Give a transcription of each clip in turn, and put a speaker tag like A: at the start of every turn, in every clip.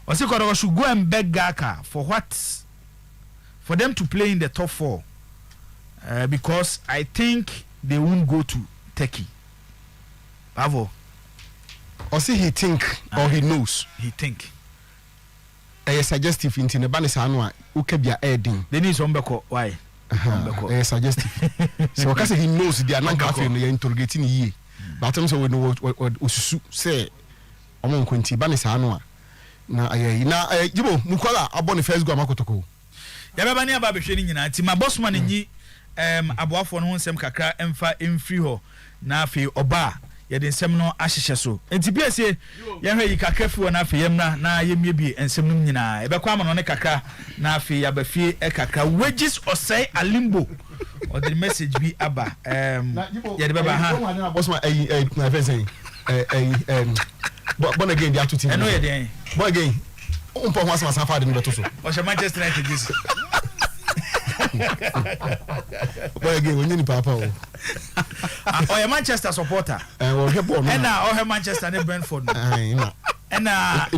A: Osikoro should go and beg Gaka for what? For them to play in the top 4. Because I think they won't go to Turkey. Bravo.
B: Or say he think or he knows.
A: He think.
B: Suggestive in the Banis Anua, who can be adding.
A: They need some beko. Why?
B: Suggestive. So because he knows they are not going to interrogating ye. But I'm so we know what say. Among Quinty Banis Anua. Now, Jibo, Mukola, I born the first Guamakotoko.
A: Yabani about training in my boss man in ye, Abuafon won some kakra emfa emfriho, na fi oba, yedin semno ashishaso. And Tibia say, Yan he kakefu na fi yemna, na yemyebi, and semnum nina, Ebequam on a kakra, na fi yabafi e kakra, wages or say a limbo. Or the message be Abba. Yadababa,
B: what's my friend saying? But again, they are two teams.
A: I know you're there.
B: But again, Umpa was my father in the Toso.
A: Or Manchester United this.
B: But again, we need Papa.
A: Or a Manchester supporter. And now, or her Manchester and Brentford. And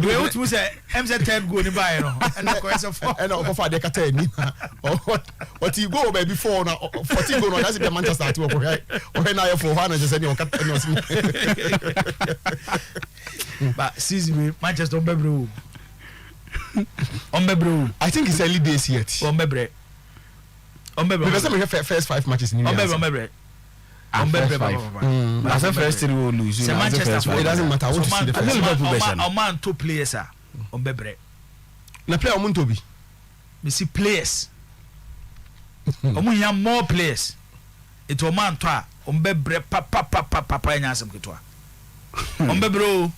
A: we ought to say, MZ Ted go to buy, and of course, and
B: offer the Catania. What you go by before now, 14 go on as the Manchester to operate, or when I have 400 just any
A: but season Manchester on Bebrew.
B: I think it's early days yet.
A: On Bebre.
B: Because some of the first 5 matches in
A: Bebre. On Bebre.
C: As a first we will lose.
B: It doesn't matter. I want to see the first.
A: A man 2 players are on Bebre.
B: Na player Omuntobi.
A: We see players. Omunya more players. It will man 2 on Bebre papa nya asem ketwa. On Bebre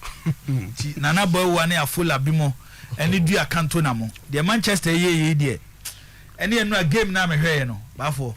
A: Nana boy one a full abimo. Any do a cantona mo. The Manchester ye dear. Any no game na me hwe no. Bafo.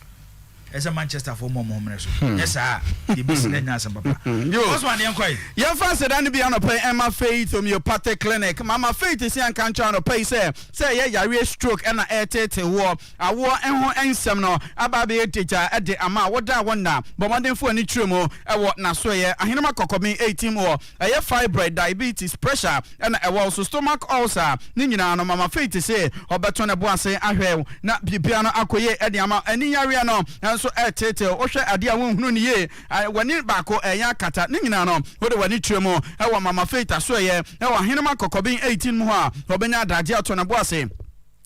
A: As a Manchester for more moments. Yes, sir. The business papa. What's one young quite?
C: Your first and be on a pay Emma Faith homeopathic clinic. Mama Faith is young can't try to pay say yeah, real stroke and a air war. I war and some no about the teacher at the ama what that wonder. But one day for any trumo, I what na swear. I hear my cocomi 18 or I have fibroid, diabetes, pressure, and I was stomach ulcer. Nina no Mama Faith say or Batona Boise I have not be piano akoye at the ama any area no. So tete o hwe ade a wonhunu ne ye wani baako eya kata ne nyina no wo de wani twemo e wo Mama Faith aso ye e wo henema kokobin 18 mu ho a obenya adaje ato na boase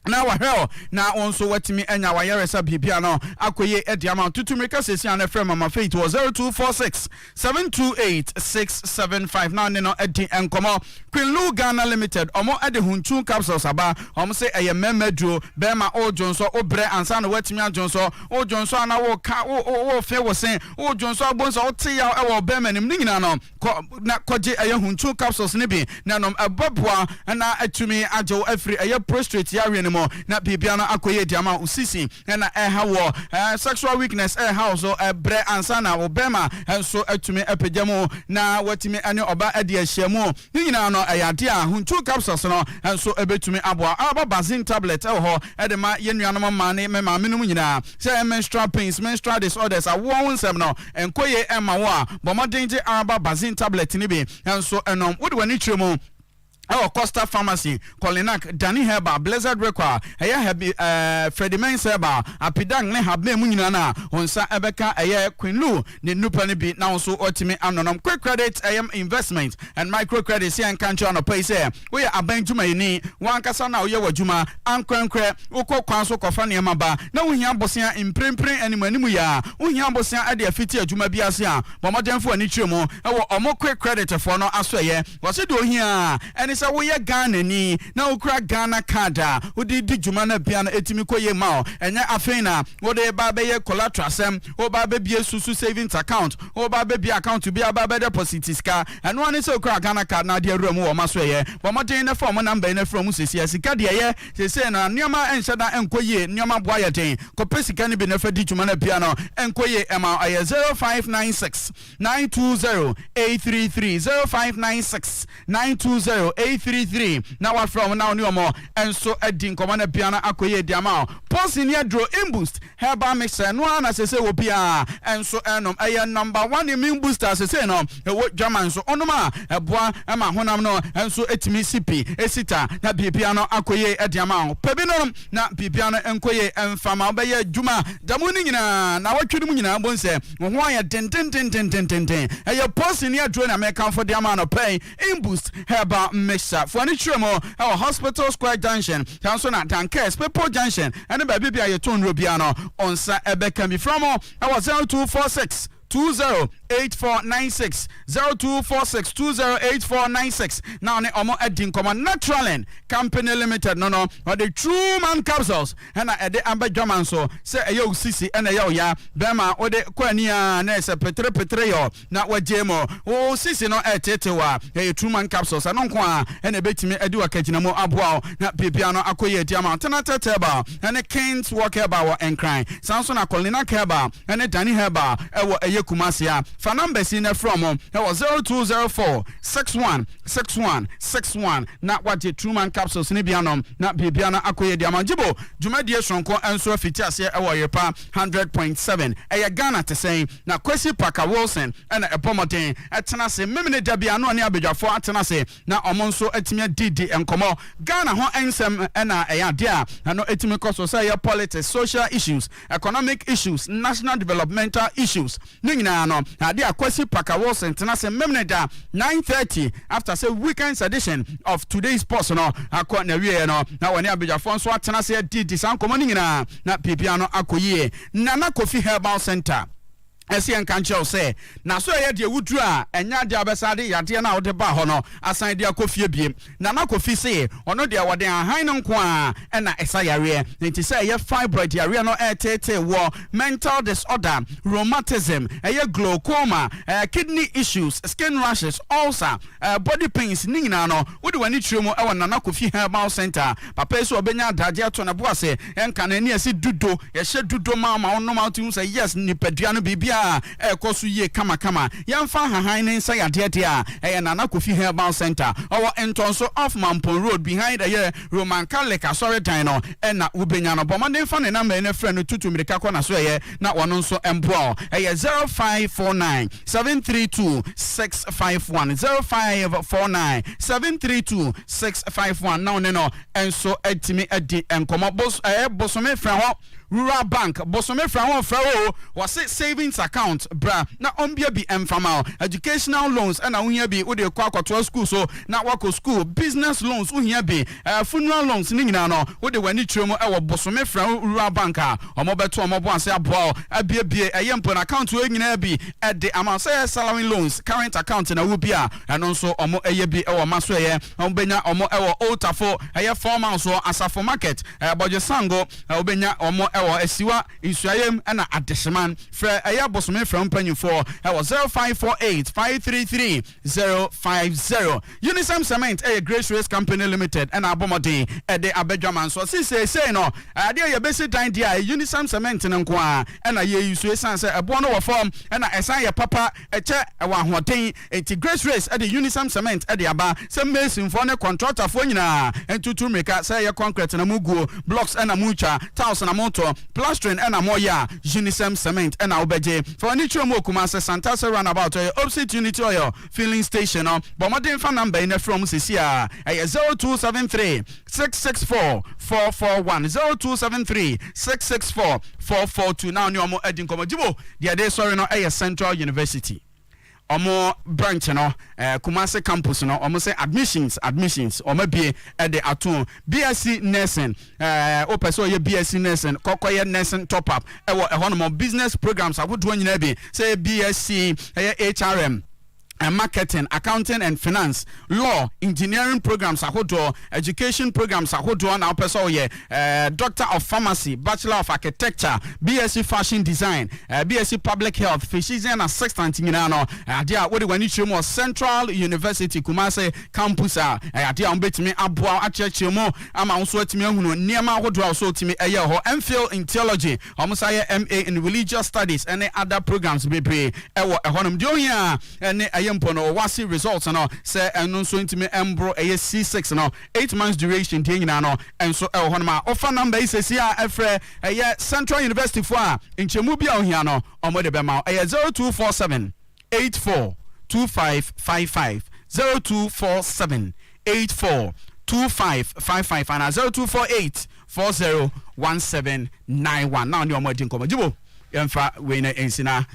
C: na wahweo na onso watimi enya wayeresa bibia no akoye ediama tutumrika sesi an frɛ Mama Faith was 0246 728 675 now ne no edi enkomo Queen Lu Ghana Limited omo ede hunchu capsules aba omo se eye memedro bema o jonso obre ansa na watimi ajonso o jonso na wo ka wo fe wo sen o jonso agbonso o te ya e wo bema nim nyina no na koje eye hunchu capsules ne bi na no aboboa na atumi ajo afri eye prostrate ya we mo na bibiano akoye diama usisi na wo sexual weakness so bre ansana obema enso atumi epejamo na watimi ane oba ade ahiamu nyina no ayade a hunchu capsules no enso ebetumi aboa aba bazin tablet ho edema yenuanom ma ne me ma menum nyina say menstrual pains menstrual disorders awo wonsem no enkoye ema wo a bomodenje aba bazin tablet ni bi enso enom wode wani twemu Our Costa Pharmacy, Colinac, Danny Herba, Blizzard Requa, Freddie Main Seba, Apidang, Nehabe Munana, Onsa Ebeka, Queen Lu, the Nupani beat now so ultimate anonym quick credit, investment, and microcredit, here and country on a pace. We are bang to my knee, one Casana, Yawa Juma, Ankre, Oko Council Kofani Maba, no Yambosia in Prim and Manimuya, Uyambosia at the Fiti Juma Biasia, Bomadan for Nichumo, or more quick credit for no Australia, what's it doing here? And sa wo ye Ghana ni na okura Ghana card wo di djuma na bia na etimi koye ma enya afena wo de ba be ye collateral sem wo ba be bie susu savings account wo ba be bie account bi aba be deposit ska eno ani se okura Ghana card na de awura mu wo maso ye bo modin na form number na from sesi sika de ye se na nioma enhye da enkoye nioma boa ye den ko pesika ni bi na fa di djuma na bia no enkoye ema aye 0596 920 833 0596 920 533 na wa from now ni omo enso edi nkoma na piano akoye diama posi ni adro imboost herbal mixer no ana sese wo bia enso enom eye number 1 immune booster sese no wo German so onoma eboa ma honam no enso etimi sipi esita na bibia no akoye ediama pebi no na bibia no enkoye emfama beye djuma damu ni nyina na watwedum nyina bonse wo ho aye den eye posi ni adro na make for diama no pay imboost herbal mixer for any tremo our hospital square junction tanso na tankes people junction and baby bia ye ton robiano onsa ebeka mi from our 0246 208496 0246 208496 now ne omo edin common natural company limited no or the true man capsules and I de amba German so say ayo sisi and ayo ya bema o de kwania na se petre yo na wajemo o sisi no etetewa e true man capsules anon kwa and e betimi edi wakagina mo aboa na bibia no akoye diama tenateba and Kent walker ba and crying sanso na kolina keba and Danny heba ewo Kumasia for numbers in from that was 0204 616161 not what the Truman capsules ni bianom not bibiana akoye diamanjibo jumadi sonko enso fitiase e wo yepa 100.7 e Ghana te say na Kwesi Parker Wilson and a pomoten etena se memene dabia no ne abedwafo atena se na omonso etime didi enkomo Ghana ho ensem na eya dia no etime koso say politics social issues economic issues national developmental issues nyina no ade Kwesi Parker Wilson tena se memne da 9:30 after say weekend edition of today's post no akọ na wie no na woni abedwafo nso atena se didi sankomo nyina na pipia no akoyie Nana Kofi Herbal Center Esian kanche say na so ye de wudru a enya de abesade yade na wode ba ho no asan de akofie biem Nana Kofi say ono de wode ahan no nko a na esa yare nti say ye fibroid yare no etete wo mental disorder rheumatism glaucoma kidney issues skin rashes ulcer body pains ningina no wode wani tremu e Nana Kofi Herbal Center papa so obenya daje ato na bo ase enka na ni ase dudo ye hye dudo ma ono ma to say yes ni padua no bibia ekosu ye kama yamfa hahan ne nsa yade de a Nana Kofi Herbal Center our entonso off Mampon Road behind Roman Catholic Asore Dan no na ubenya no bomade fa ne number ne frɛ no tutu mirika kɔ na so na wono nso embo 0549 732 651 0549 732 651 now ne no enso etimi edi enkomo bosome frɛ ho Rural Bank bosome fra won fra o was savings account bra na ombia bi emfama educational loans and uhia bi wo de kwa akwato school so na wako school business loans uhia bi funeral loans ni nyina no wo de wani twemo e wo bosome fra Rural Bank a omo beto omo bo ase aboa abiebie eyempo na account wo nyina bi e de amount say salary loans current account na wo bi a eno nso omo eye bi e wo maso ombenya omo e wo Otafo formal so Asafo market Bojo Sango obenya omo ewo esiwa isuayem na adesman fra bosome fra mpanyufo ewo 0548 533 050 Unisem Cement Grace Race Company Limited and abomodin de abedwaman so say no ade ye besi dan dia Unisem Cement nko a na ye isu esan say ebo no wo form na esan ye papa eche ewo ahoden enti Grace Race de Unisem Cement de aba say mason for ne contractor for nyina entutu meka say ye concrete na muguo blocks na mucha tiles na motor plastering and amoya Unisem Cement and obeje for any chomo Kumase Santasa runabout opposite Unity Oil filling station but modern phone number in from Cisia 0273 664 441 0273 664 442 now new mo edin komo jibo dia dey sorry no Central University omo branch no Kumase campus no omo say admissions omo bie e de ato BSc nursing opeso ye BSc nursing kokoye nursing top up e wo hono business programs agodo nyina bi say BSc HRM and marketing, accounting and finance, law, engineering programs ahodo, education programs ahodo na person doctor of pharmacy, bachelor of architecture, BSc fashion design, BSc public health, physician assistant nyina adia wo de wani chemo Central University Kumase campus adia ombetimi aboa achechemo ama nso atimi ahunu niema ahodo so timi ho MPhil in theology, omusaye MA in religious studies and other programs bebre ewo ehonom de ohia ene mpo no wasi results no say eno nso ntimi embro C6 no 8 months duration tie nyina no enso ho no ma offer number is a efre Central University for nchemu bia ohia no omode be ma 0247 842555 0247 842555 and 0248 401791 now ni omode nkomo jibo yemfa we na ensina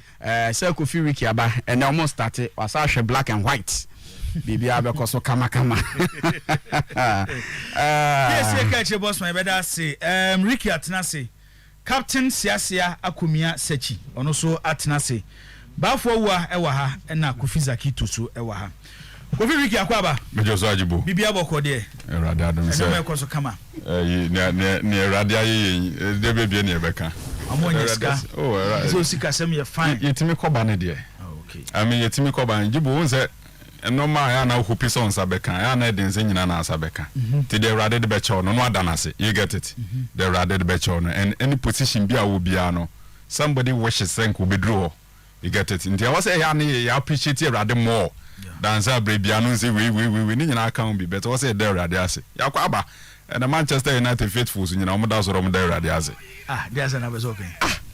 C: circle fi wiki aba and almost started was a black and white bibi abeko so kama
A: yes you catch boss my better say Ricky Atenase Captain Siasia Akumia Sechi ono so Atenase bafo wa ewa ha na Kofizaki tusu ewa ha Kofi Ricky akwaba
D: mejo so ajibo
A: bibi aboko de
D: erade adom se
A: eno meko so kama
D: ne erade aye de bebie ne ebeka
A: amonyeska so sika sem ye fine
D: yetimi koba ne de
A: okay
D: I mean yetimi koba njibo wonse normal ya na hopi so nsa beka ya na edense nyina na asa beka ti de erade de becho no adanase you get it the erade de becho no and any position bia wo bia no somebody wishes senk will be draw you get it ntia was say ya ne ya appreciate erade more danza brebia no say we ni nyina account be better was say the erade ase ya kwa aba and the Manchester United faithfuls nyina omoda so rom the erade ase
A: there's another okay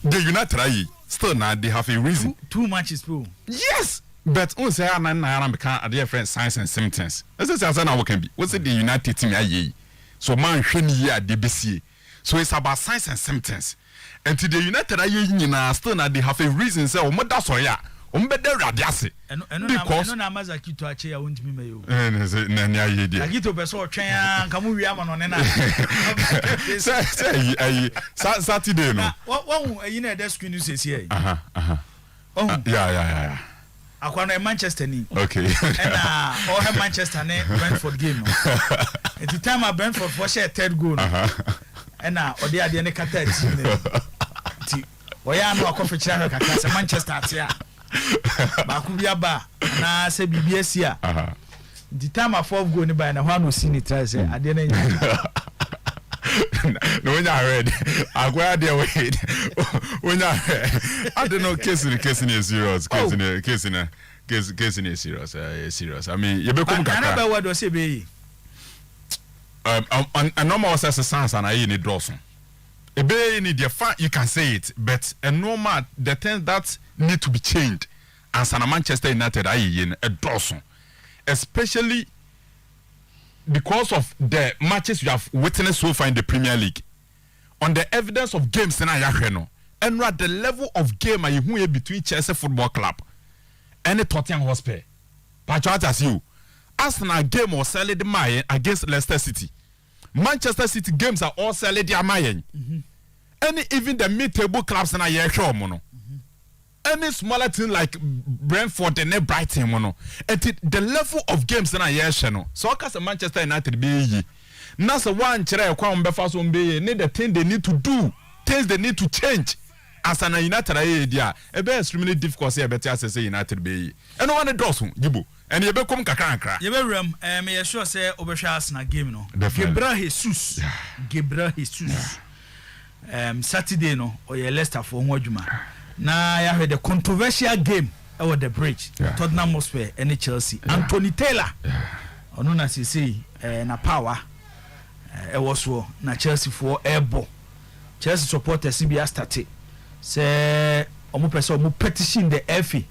D: the United still now they have a reason
A: too much is true
D: yes but on say na become their friend signs and symptoms as I say na can be what's the United team aye so man hwe ni ya de besie so it's about signs and symptoms and to the United aye nyina still now they have a reason say omoda so ya ombeda erade ase
A: because no na Mazaki to ache ya wontimi mayo
D: na ni aye dia
A: agito be so twen anka mu wi ama no ne na
D: say Saturday no
A: wo ayi na desk news sesi ai
D: yeah
A: akwana Manchester ni
D: okay
A: and all Manchester ne Brentford game no at the time Brentford for share third goal and odi ade ne kata team ne ti oya no akofe kira kakra se Manchester atia ba ku bia ba na se bibia sia the time of fourth goal ni by na hwan no see ni try say ade na
D: no when I read agwa there wait when I don't know case is serious case is serious I mean you be come
A: kakra na word say be
D: a normal sense and I need draws a be need your you can say it but a normal the things that need to be changed and Sana Manchester United in a dozen especially because of the matches you have witnessed so far in the Premier League on the evidence of games na ya no and at the level of game I who between Chelsea Football Club and Tottenham Hotspur Patriot as you Arsenal game was solid my against Leicester City Manchester City games are all solid their mayen and even the mid-table clubs na ya show mono any smaller team like Brentford and Brighton mono at the level of games na ya no so cause Manchester United be yi na so one kire kwa mbefa so be need the thing they need to do things they need to change as an United dia e be extremely difficult say better as say United be yi and one does gibo and you be come kakra
A: you be rem me sure say obehwa Arsenal game no Gabriel Jesus Saturday no or Leicester for ho adwuma na ya had the controversial game over the bridge Tottenham Hotspur and Chelsea Anthony Taylor ono na say na power e was na Chelsea for airbo Chelsea supporters be started say omo person omo petition the FA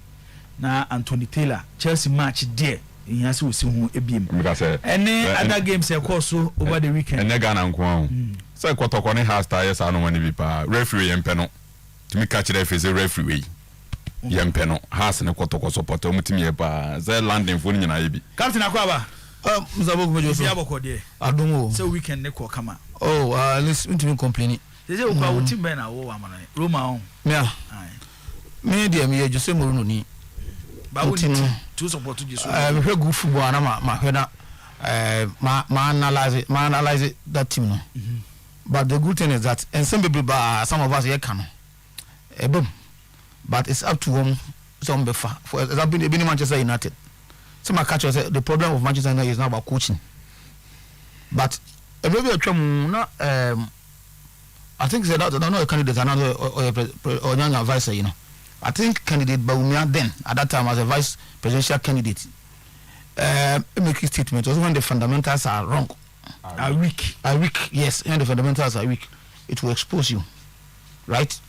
A: na Anthony Taylor Chelsea match there in has we see hu ebiem any other games e course so over the weekend
D: and Ghana nko say kwotoko ne has tires anu wani bi pa referee yempe no timi catch the face referee yempe no has ne kwotoko support omutimi e pa say landing for nyina yebi
A: captain akwaba
C: Mzaboko mejo so
A: ya boko there
C: adomo
A: so weekend ne ko kama
C: listen to me complaining
A: they o kwa team be na wo amana Roma on
C: me dia me Jose Mourinho ni
A: ba woni to support to Jesus
C: me hwe good football na ma hwe na ma analyze that team no but the good thing is that and some people some of us here can but it's up to them some be far for example being Manchester United some catch us the problem of Manchester United is now about coaching but maybe na I think say that no candidate another or young advisor you know
E: I think candidate Baumia then at that time as a vice presidential candidate make a statement also when the fundamentals are wrong.
A: Are weak.
E: Yes, when the fundamentals are weak, it will expose you, right?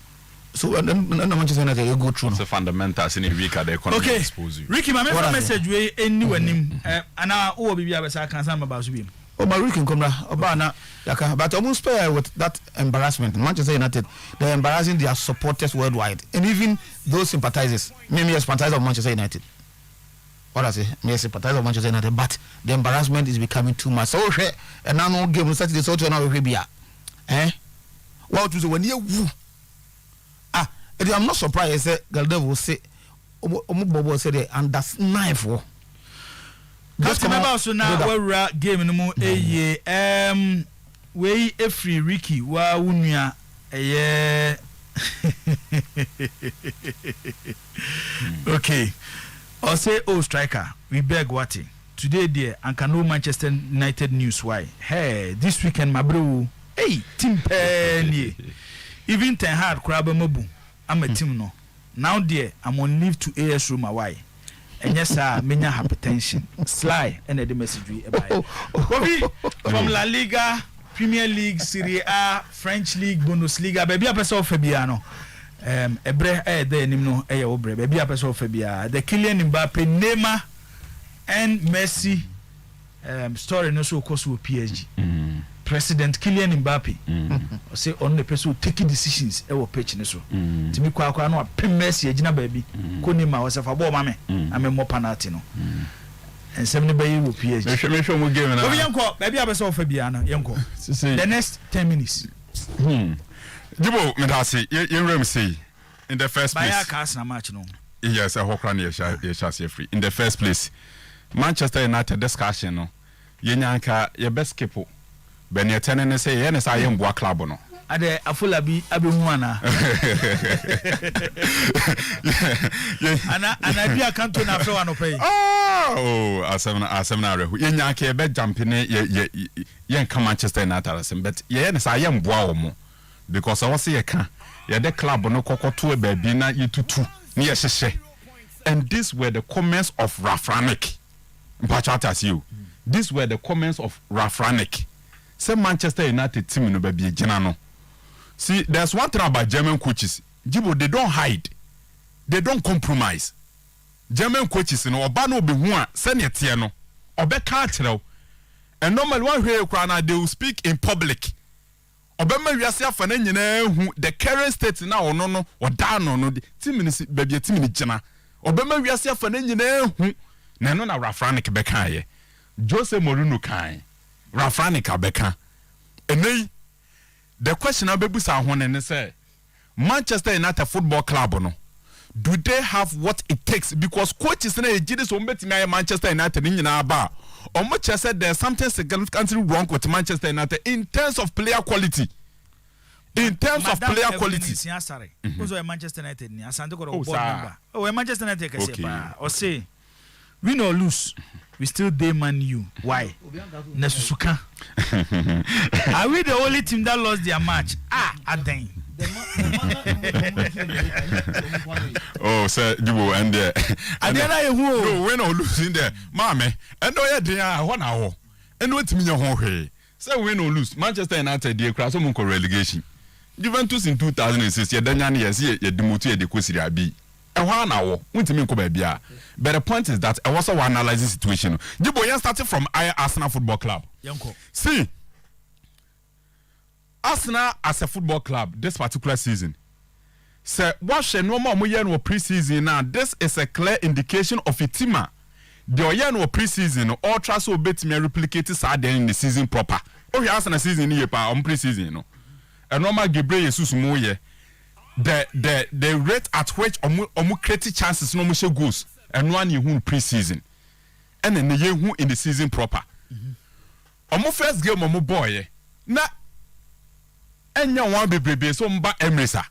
E: So and then Manchester United you go through.
D: The fundamentals in a week are the economy expose you.
A: Ricky, my message we anyone him and I oh be abesa kan sam about him.
E: Oh, my Ricky come na but almost spare with that embarrassment. Manchester United, they're embarrassing their supporters worldwide and even those sympathizers. Me sympathizer of Manchester United. What I say, me sympathizer of Manchester United, but the embarrassment is becoming too much. So and now no game Saturday so now we be what was when you I'm not surprised that Galdev will say Bobo said they under knife war.
A: Just remember also now where game no mo we free Ricky wa unia okay. Or say striker we beg what today dear and can no Manchester United news why hey this weekend my bro hey team penny even Ten Hag crab mobu I'm a team no now dear I'm on leave to AS room why and yes sir menya hypertension sly and the message we about from La Liga, Premier League, Serie A, French League, Bundesliga baby a person of Fabiano ebre there nim no obre baby a person of Fabia the Kylian Mbappe, Neymar and Messi story no so cause with PSG President Kylian Mbappe say on the person taking decisions e wo pitch ne so timi kwa no pem Messi agina baby ko ni ma wo se fa ball ma me amemo penalty no and 70 by you PSG
D: me show mo game na
A: obi yanko baby a person of Fabia na yanko the next 10 minutes
D: Jibo me da say you rem say in the first place
A: by cast na match no
D: yes I hope you shall free in the first place Manchester United discussion no yenyanka your best keeper ben ye tenene say ye ne say ye mboa club no
A: ade afola bi abehu ana ana bia kanto na afro ano pay
D: oh asemna rehu yenyanka ye be jump ne ye nka Manchester United asem but ye ne say ye mboa wo mo because I was say ye ka ye de club no kokoto e ba bi na ye tutu ne ye hyehye and these were the comments of Rafranik Mpachatas you. These were the comments of Rafranik. Say Manchester United team no baby gina no. See, there's one thing about German coaches. Jibo, they don't hide. They don't compromise. German coaches no oba no be hu a sene tie no. Obeka akyerɛw. And normally one way crana they will speak in public. Obema wiase afa na nyina hu the current state na ono no oda no team ni baby team ni gina. Obema wiase afa na nyina hu na no na Rafranik beka ye. Jose Mourinho kan Rafranik abeka enei the question abebusa ho ne say Manchester United Football Club no do they have what it takes because coaches na ejide so mbetimi Manchester United nyina ba omo said there's something significantly wrong with Manchester United in terms of player quality
A: Ozo Manchester United ni asante ko board member Manchester United kase pa o say win or lose, we still demand you. Why? Nesusuka. Are we the only team that lost their match? Aden.
D: Oh, sir, Jibo and there. And then who win or lose in there, Mammy. And oh, yeah, they are 1 hour. And what's me your home? Say win or lose. Manchester United, dear Krasomunko relegation. Juventus in 2006, yeah, then yes, yeah, the Mutu de Kusiria B. And 1 hour, went to me ko babia. But the point is that I also want to analyze the situation. Jibo, you started from Arsenal Football Club. See, Arsenal as a football club this particular season. Say, what no more no pre-season now. This is a clear indication of a team. The no pre-season or try so bet me replicate sad in the season proper. Oh, yeah, Arsenal season here on pre-season, no. And normal Gabriel Jesus Moye. The rate at which omu create chances no more goals and one you pre-season and then the year in the season proper. Omu first game omu boy na enya one be so mba Emresa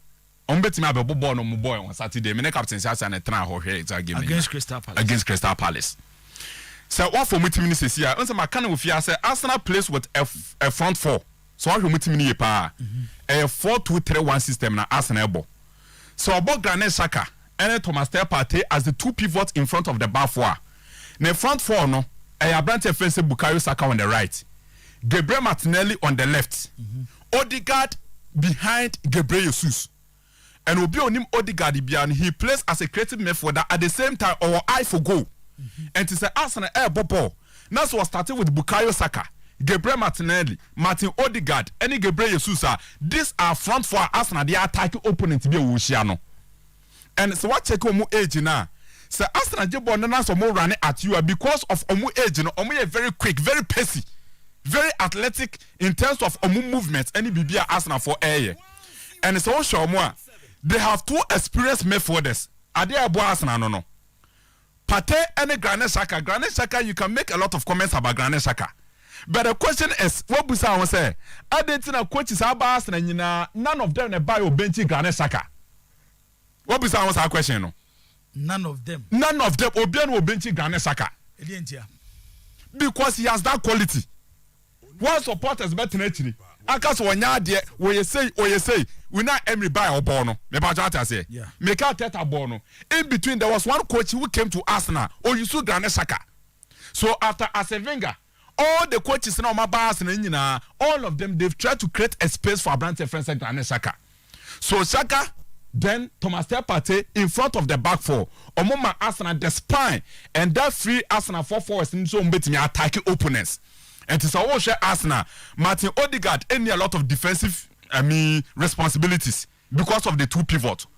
D: ombetimi abebo ball no mu boy on Saturday me captain say na try ho hwe it's a game
A: against Crystal Palace.
D: So what for mutimi ni sesi a onse maka na ofia say Arsenal plays with a front four. So what mutimi ni pa a 4-2-3-1 system na Arsenal bo. So obo Granit Xhaka and Thomas Partey as the two pivots in front of the back four. The front four no, Abrante Fence Bukayo Saka on the right, Gabriel Martinelli on the left, Odegaard behind Gabriel Jesus. And Obi on him Odegaard Ibian, he plays as a creative midfielder at the same time our eye for goal. And to say Arsenal air ball. Now so starting with Bukayo Saka, Gabriel Martinelli, Martin Odegaard, any Gabriel Jesus. These are front for Arsenal. They are attacking opponent to be Wushiano. And so what check on age now? So Arsenal jebo na so more running at you because of omu age. You know, omu very quick, very pacey, very athletic in terms of omu movements. Any BB Arsenal for air. And so show more. They have two experienced midfielders. Are they abo Arsenal no? Partey and Granit Xhaka. Granit Xhaka, you can make a lot of comments about Granit Xhaka. But the question is, what Busa was say? I didn't know coaches about Arsenal. None of them buy or bench Granit Xhaka. What Busa was our question? No?
A: None of them.
D: None of them. Obian will bench Granit Xhaka. Because he has that quality. One supporters better naturally. Akas wanya de we say we not Emery buy or bono. Me ba jata say. Make out Teta bono. In between there was one coach who came to Arsenal or you saw Granit Xhaka. So after Arsene Wenger, all the coaches now my Arsenal all of them they've tried to create a space for Abrante friends like Granit Xhaka. So Xhaka then Thomas Partey in front of the back four. Omoma Arsenal the spine and that free Arsenal 4-4 in so betting attacking opponents. And it's all share Arsenal. Martin Odegaard any a lot of defensive responsibilities because of the two pivots.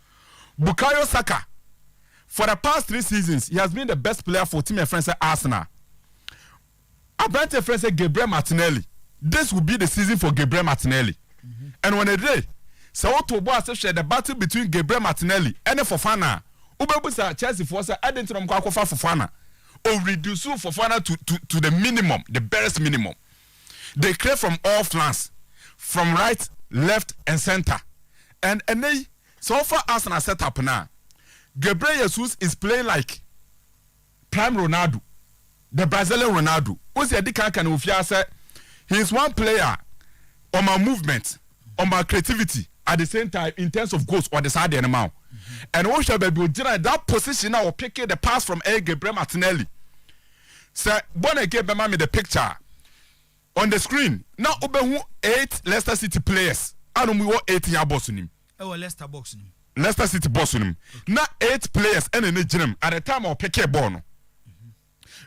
D: Bukayo Saka for the past 3 seasons he has been the best player for team and friends at Arsenal. Abrante friends Gabriel Martinelli. This will be the season for Gabriel Martinelli. And when a day so to boss share the battle between Gabriel Martinelli and Fofana. Ubebusa Chelsea for say identity for Fofana. Or reduce Fofana to the minimum, the barest minimum. They clear from all flanks, from right, left, and center. And they so far Arsenal set up now. Gabriel Jesus is playing like prime Ronaldo, the Brazilian Ronaldo. He is one player on my movement, on my creativity, at the same time in terms of goals or the side animal. And what shall be that position now picking the pass from Gabriel Martinelli. Sir, Bonne gave me the picture on the screen. Now, Obehu 8 Leicester City players. I don't know 8 year boss in him.
A: Oh, Leicester box him.
D: Leicester City boss in him. Now 8 players and in the gym at the time of Peke Bono.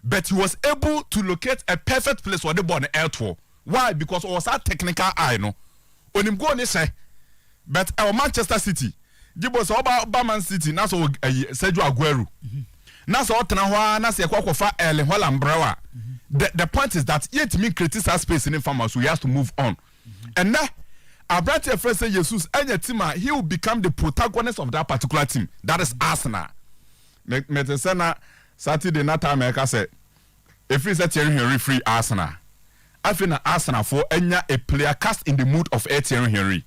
D: But he was able to locate a perfect place for the ball air tour. Why? Because it was a technical eye, no. When him go on say, but our Manchester City. Jibos Oba Man City na so Sergio Aguero. Na so otena ho na se kwakofa Erling Haaland brawa. The point is that yet me criticize space in farmers so he has to move on. And now Abrante Friends Jesus any team he will become the protagonist of that particular team. That is Arsenal. Metesena Saturday na time I say if we say Thierry Henry free Arsenal. I feel Arsenal for a player cast in the mood of Thierry Henry.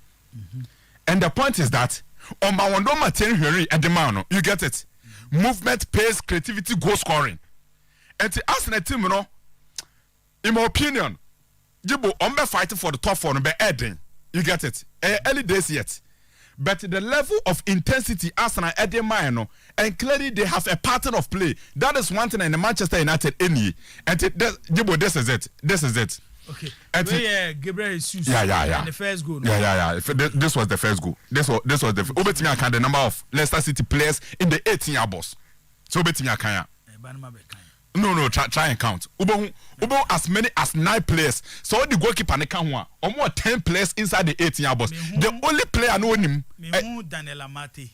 D: And the point is that on my one don't Thierry Henry at the man, you get it. Movement, pace, creativity, goal scoring. And the Arsenal team, you know, in my opinion, Jibo be fighting for the top 4 be adding. You get it. Early days yet. But the level of intensity Arsenal at the man, and clearly they have a pattern of play. That is one thing in the Manchester United any. And Jibo, this is it. This is it.
A: Okay. And Gabriel Jesus.
D: Yeah.
A: And the first goal.
D: No? Yeah. This was the first goal. This was the. Obetimi account the number of Leicester City players in the 18-year boss. So Obetimi account. No. Try and count. Ubo as many as 9 players. So the goalkeeper ne can one. Or more 10 players inside the 18-year boss. The only player know him.
A: Me Daniel Amate.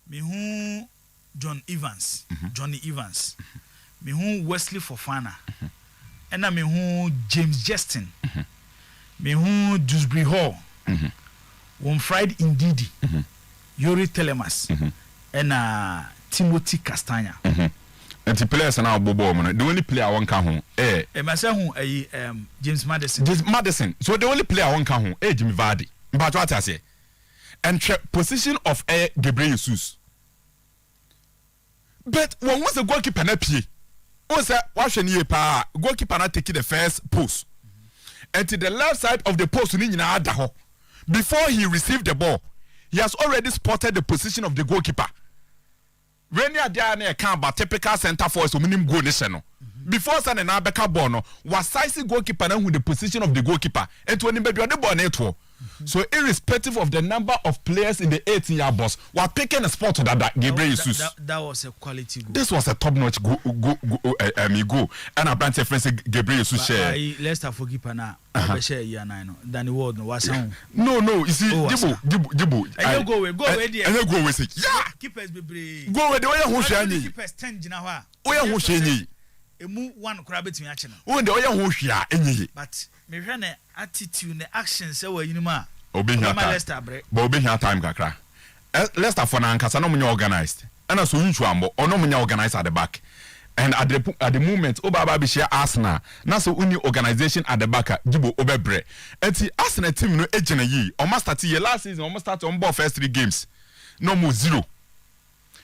A: Me John Evans. Johnny Evans. Me Wesley Fofana. And I mean James Justin, me who Dewsbury Hall, one Friday Indidi, Yuri Telemas, and Timothy Castagna.
D: And the players are now Bobo. The only player I want come home,
A: myself, James Madison.
D: James Madison. So the only player I want come home, Jimmy Vardy. But what I say, and position of Gabriel Jesus. But when was the goalkeeper na pie? Oh, sir, watch any pa goalkeeper not taking the first post. And to the left side of the post, before he received the ball, he has already spotted the position of the goalkeeper. when you are near Kamba, typical center force, minimum goal nation. Before Sunday na beka bono was sizing goalkeeper now with the position of the goalkeeper and when the ball network. So irrespective of the number of players in the 18-year box, we're picking a spot that Gabriel Jesus.
A: That was a quality goal.
D: This was a top-notch goal. And I branch a friend Gabriel Jesus share.
A: Let's have goalkeeper now. Share year 9. Danny Ward no was
D: no. You see, Jibu.
A: And go away there.
D: And you go away. Yeah.
A: Keepers be
D: go away. The way you share.
A: Keepers 10 jina.
D: Oh you share.
A: Emu one crab between action.
D: Oh the way you share.
A: But me run attitude ne action say we yinuma.
D: Obi here time kakra. Leicester for na nkasa no munye organized. And so you ambo ono munye organized at the back. And at the moment Obaba be share Arsenal. Na so uni organization at the back Jibo Obebre. Enti Arsenal team no ejena yi. Almost start year last season almost start on ball first 3 games. No more 0.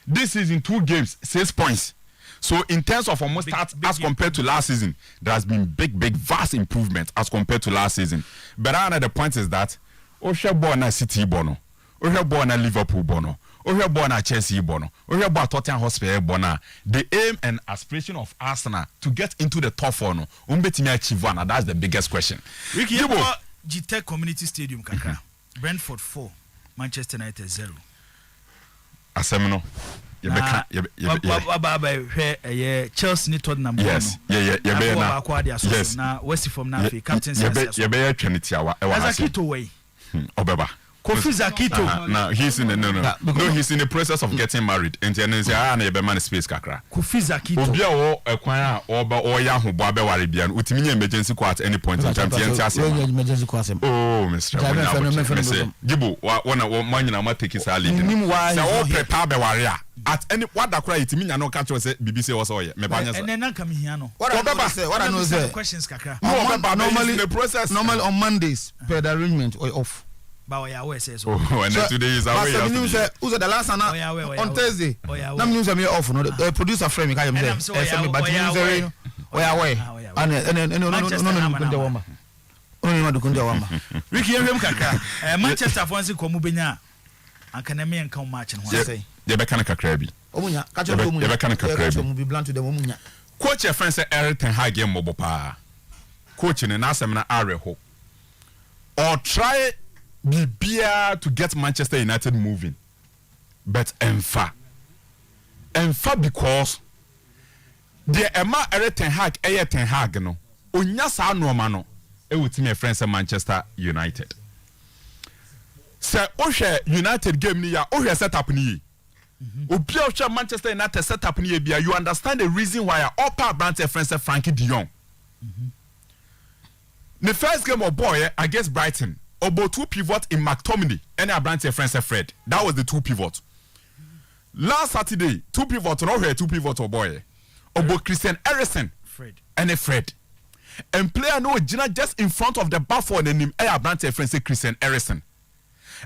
D: This season 2 games 6 points. So in terms of almost stats as compared to last season, there has been big vast improvement as compared to last season. But the point is that Osha born na City bono, Osha born na Liverpool bono, Osha born na Chelsea bono, Osha born Tottenham Hotspur bono. The aim and aspiration of Arsenal to get into the top 4 no, umbetimi achieve one. That's the biggest question.
A: Ricky, GTEC Community Stadium kakra. Brentford 4, Manchester United 0.
D: Asemino.
A: Chelsea ni Tottenham.
D: Yes. Yes.
A: Na West from na captain says.
D: You be Trinity awa.
A: Zakito way.
D: Obeba.
A: Kofi Zakito.
D: Now he's in no, he's in the process of getting married. And then say na you be man space kakra.
A: Kofi Zakito.
D: Obi a ekwan a oba oya ho bo abeware bia no utimi emergency call at any point in time TNT asem.
E: Emergency call asem.
D: Oh, Mr. Jibo, wa man na ma take sa lead. Say o prepare beware a at any what that cry itimi nya no catch say BBC was oye. Me banya say.
A: And then come here no.
E: What I know say
A: questions kakra.
D: Normally the process.
E: Normally on Mondays per the arrangement or off.
A: But we are say so.
D: Oh, and so, today is away.
E: Who's the last one on Thursday? Now news me off no. The producer frame me carry am there. Say me but news we are away. And no.
A: Ricky Yem kakra. Manchester Fonsi komu benya. Anka na me enka match no say.
D: Ye be kan kakra bi.
E: Omunya, catch up omunya.
D: Ye be kan kakra bi.
E: Be blunt to them omunya.
D: Coach your friend say Everton high game mobo pa. Coach ni na asem na areho. Or try Bibia to get Manchester United moving. But Enfa because the Emma Ten Hag no. Onya sa no no. E wutimi friends of Manchester United. Say Osha United game ni ya Osha setup ni. Obi Osha Manchester United setup ni bia you understand the reason why all power branch friends of Frankie de Jong. The first game of boy against Brighton, about 2 pivot in McTominay and a branch friends of Fred. That was the 2 pivot. Last Saturday, 2 pivot no here 2 pivot or boy. About Christian Eriksen and a Fred. And player no Gina just in front of the bar for the name a branch friends say Christian Eriksen.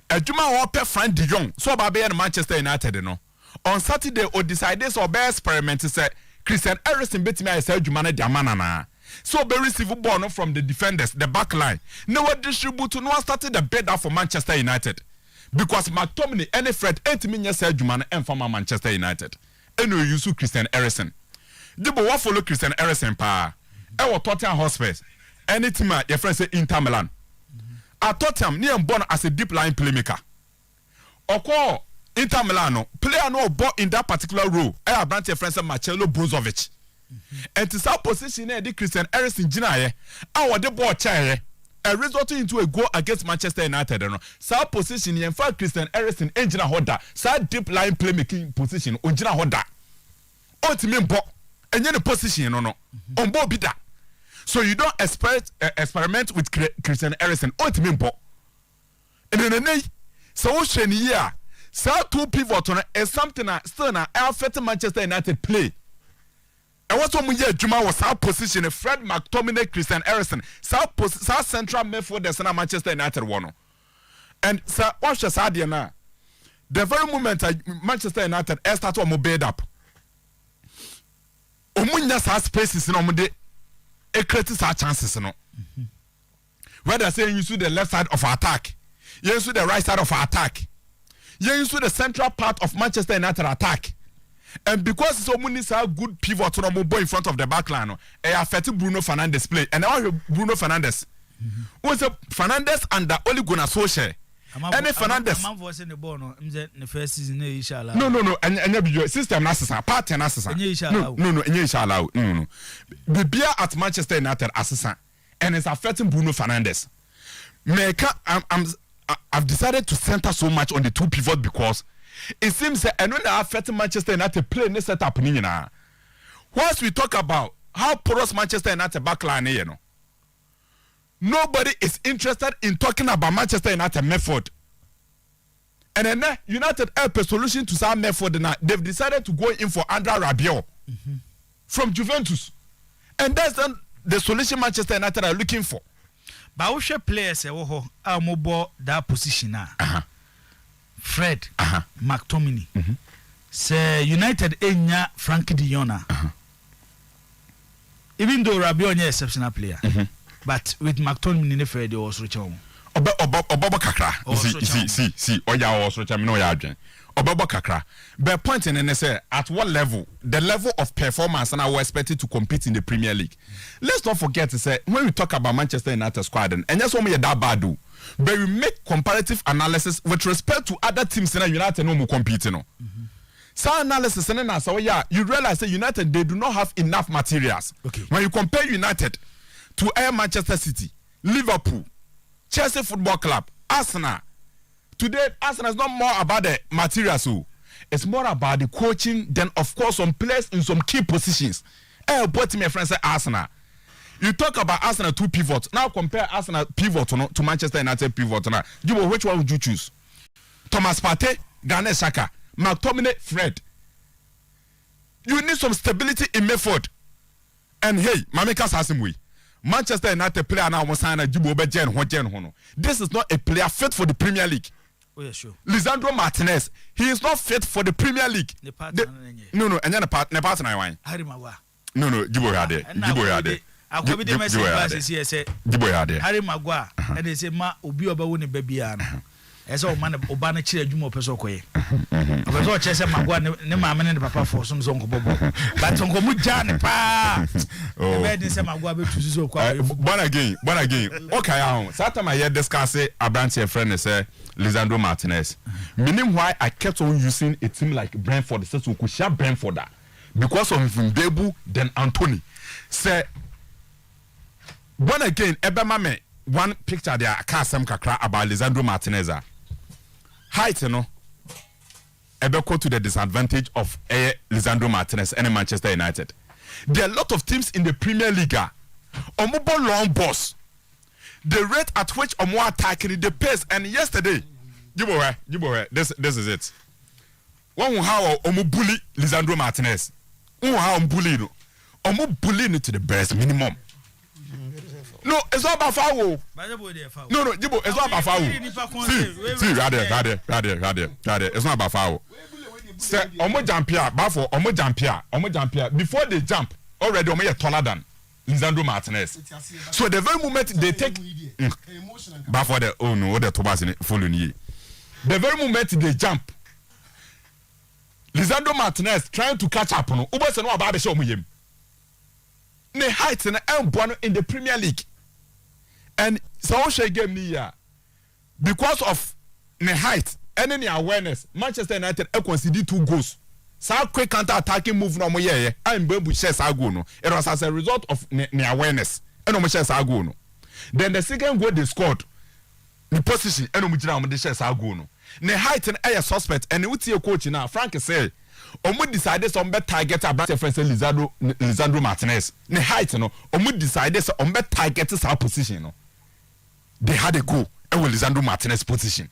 D: A Juma Ope Frank de Jong, so Babe and Manchester United no. On Saturday or decided so be experiment to say Christian Eriksen bet me I say Juma na diamana. So be receive ball from the defenders, the back line. No one distribute no one started the bed out for Manchester United. Because McTominay and Fred ain't mean yes Juma and from Manchester United. And you use Christian Eriksen. Dibo what follow Christian Eriksen pa. E wa Tottenham Hotspur. Any team your friend say Inter Milan. At Tottenham, near born as a deep line playmaker. Oko Inter Milano, player no ball in that particular role. I have branch a friend Marcelo Brozovic. And to some position the Christian Eriksen Gina our the ball chair resulting into a goal against Manchester United. Some position in fact Christian Eriksen engine holder, some deep line playmaking position on Gina holder. Ultimate ball and then the position no on ball bida. So you don't experiment with Christian Eriksen ultimate ball. And then so ocean here, so 2 pivot on is something that still na affect Manchester United play. And what's one year Juma was our position Fred McTominay, Christian Eriksen, South Central midfield na Manchester United one. And so what's the idea now? The very moment Manchester United start to move up. Omunya sa spaces in omude e create our chances no. Whether say you see the left side of attack, you see the right side of attack, you see the central part of Manchester United attack, And because so many are good pivot on a boy in front of the back line, I affected Bruno Fernandes play. And now Bruno Fernandes. Was a Fernandes and the Ole Gunnar Solskjaer. Any Fernandes.
A: The first season,
D: no. And your system assassin, part and assassin. No. No. The beer at Manchester United assassin. And it's affecting Bruno Fernandes. I've decided to center so much on the two pivot because it seems that and when they affect Manchester United play this setup once we talk about how porous Manchester United backline you know, nobody is interested in talking about Manchester United method. And then United help a solution to some method now. They've decided to go in for Andrea Rabiot from Juventus. And that's the solution Manchester United are looking for.
A: But we should players mobile that position now. Fred, McTominay. Say United enya Frankie de Jong. Even though Rabiot is exceptional player, but with McTominay and Fred, they also reach home.
D: Obobo kakra. See. Oya also reach no ya adwen. Obobo kakra. But point in say at what level, the level of performance and I was expected to compete in the Premier League. Let's not forget to say when we talk about Manchester United squad and that's what we that bad do. But we make comparative analysis with respect to other teams in United no more competing. No. So analysis and then so yeah, you realize that United they do not have enough materials.
A: Okay.
D: When you compare United to Manchester City, Liverpool, Chelsea Football Club, Arsenal. Today, Arsenal is not more about the materials. It's more about the coaching than, of course, some players in some key positions. But my friend say Arsenal. You talk about Arsenal two pivots. Now compare Arsenal pivot to Manchester United pivot. Now, which one would you choose? Thomas Partey, Granit Xhaka, McTominay, Fred. You need some stability in method. And hey, Mamika has him way. Manchester United player now was signed a This is not a player fit for the Premier League.
A: Oh yeah, sure.
D: Lisandro Martinez, he is not fit for the Premier League. No, and then the partner wine.
A: Harry Maguire.
D: No, Gibo Yade.
A: Harry Maguire, and they say ma obi oba woni babiana. As all man oba na chire adwuma opeso koye. Opeso chese Maguire ne maame ne papa for some zonko bobo. But zonko mu jane pa. Oh. The say Maguire be to so kwa.
D: Born again. Okay, Saturday I hear discuss Abranche friend say Lisandro Martinez. Meaning why I kept on using a team like Brentford, so we could share Brentford because of Mbebu then Anthony. Say born again, Ebemame one picture there I can't some kakra about Lisandro Martinez. Height, you know. Ebeko to the disadvantage of Lisandro Martinez and Manchester United. There are a lot of teams in the Premier League. Omubo long boss. The rate at which Omo attacking the pace and yesterday, Jibo, this is it. One how Omo bully Lisandro Martinez. One how bully no. Omo bully to the best minimum. No, it's not about foul. No, Jibo, it's not about foul. See, rather. It's not about foul. Say, Omo Jampia, Bafo, Omo Jampia. Before they jump, already Omo taller than Lisandro Martinez. So the very moment they take Bafo the the Thomas in following ye. The very moment they jump, Lisandro Martinez trying to catch up on Uber no about the show him. Ne heights in the Premier League. And so she gave me because of the height and any awareness, Manchester United conceded 2 goals. So quick counter-attacking move no more yeah. I'm Bebu shares no. It was as a result of the awareness. And no shares no. Then the second goal they scored, the position and no the shares no. The height and air suspect and what's your coach now? Frank say, Omo decided some better target a branch friend Lisandro Martinez. The height no. Omo decided some better target our position no. They had a goal and with Lisandro Martinez position.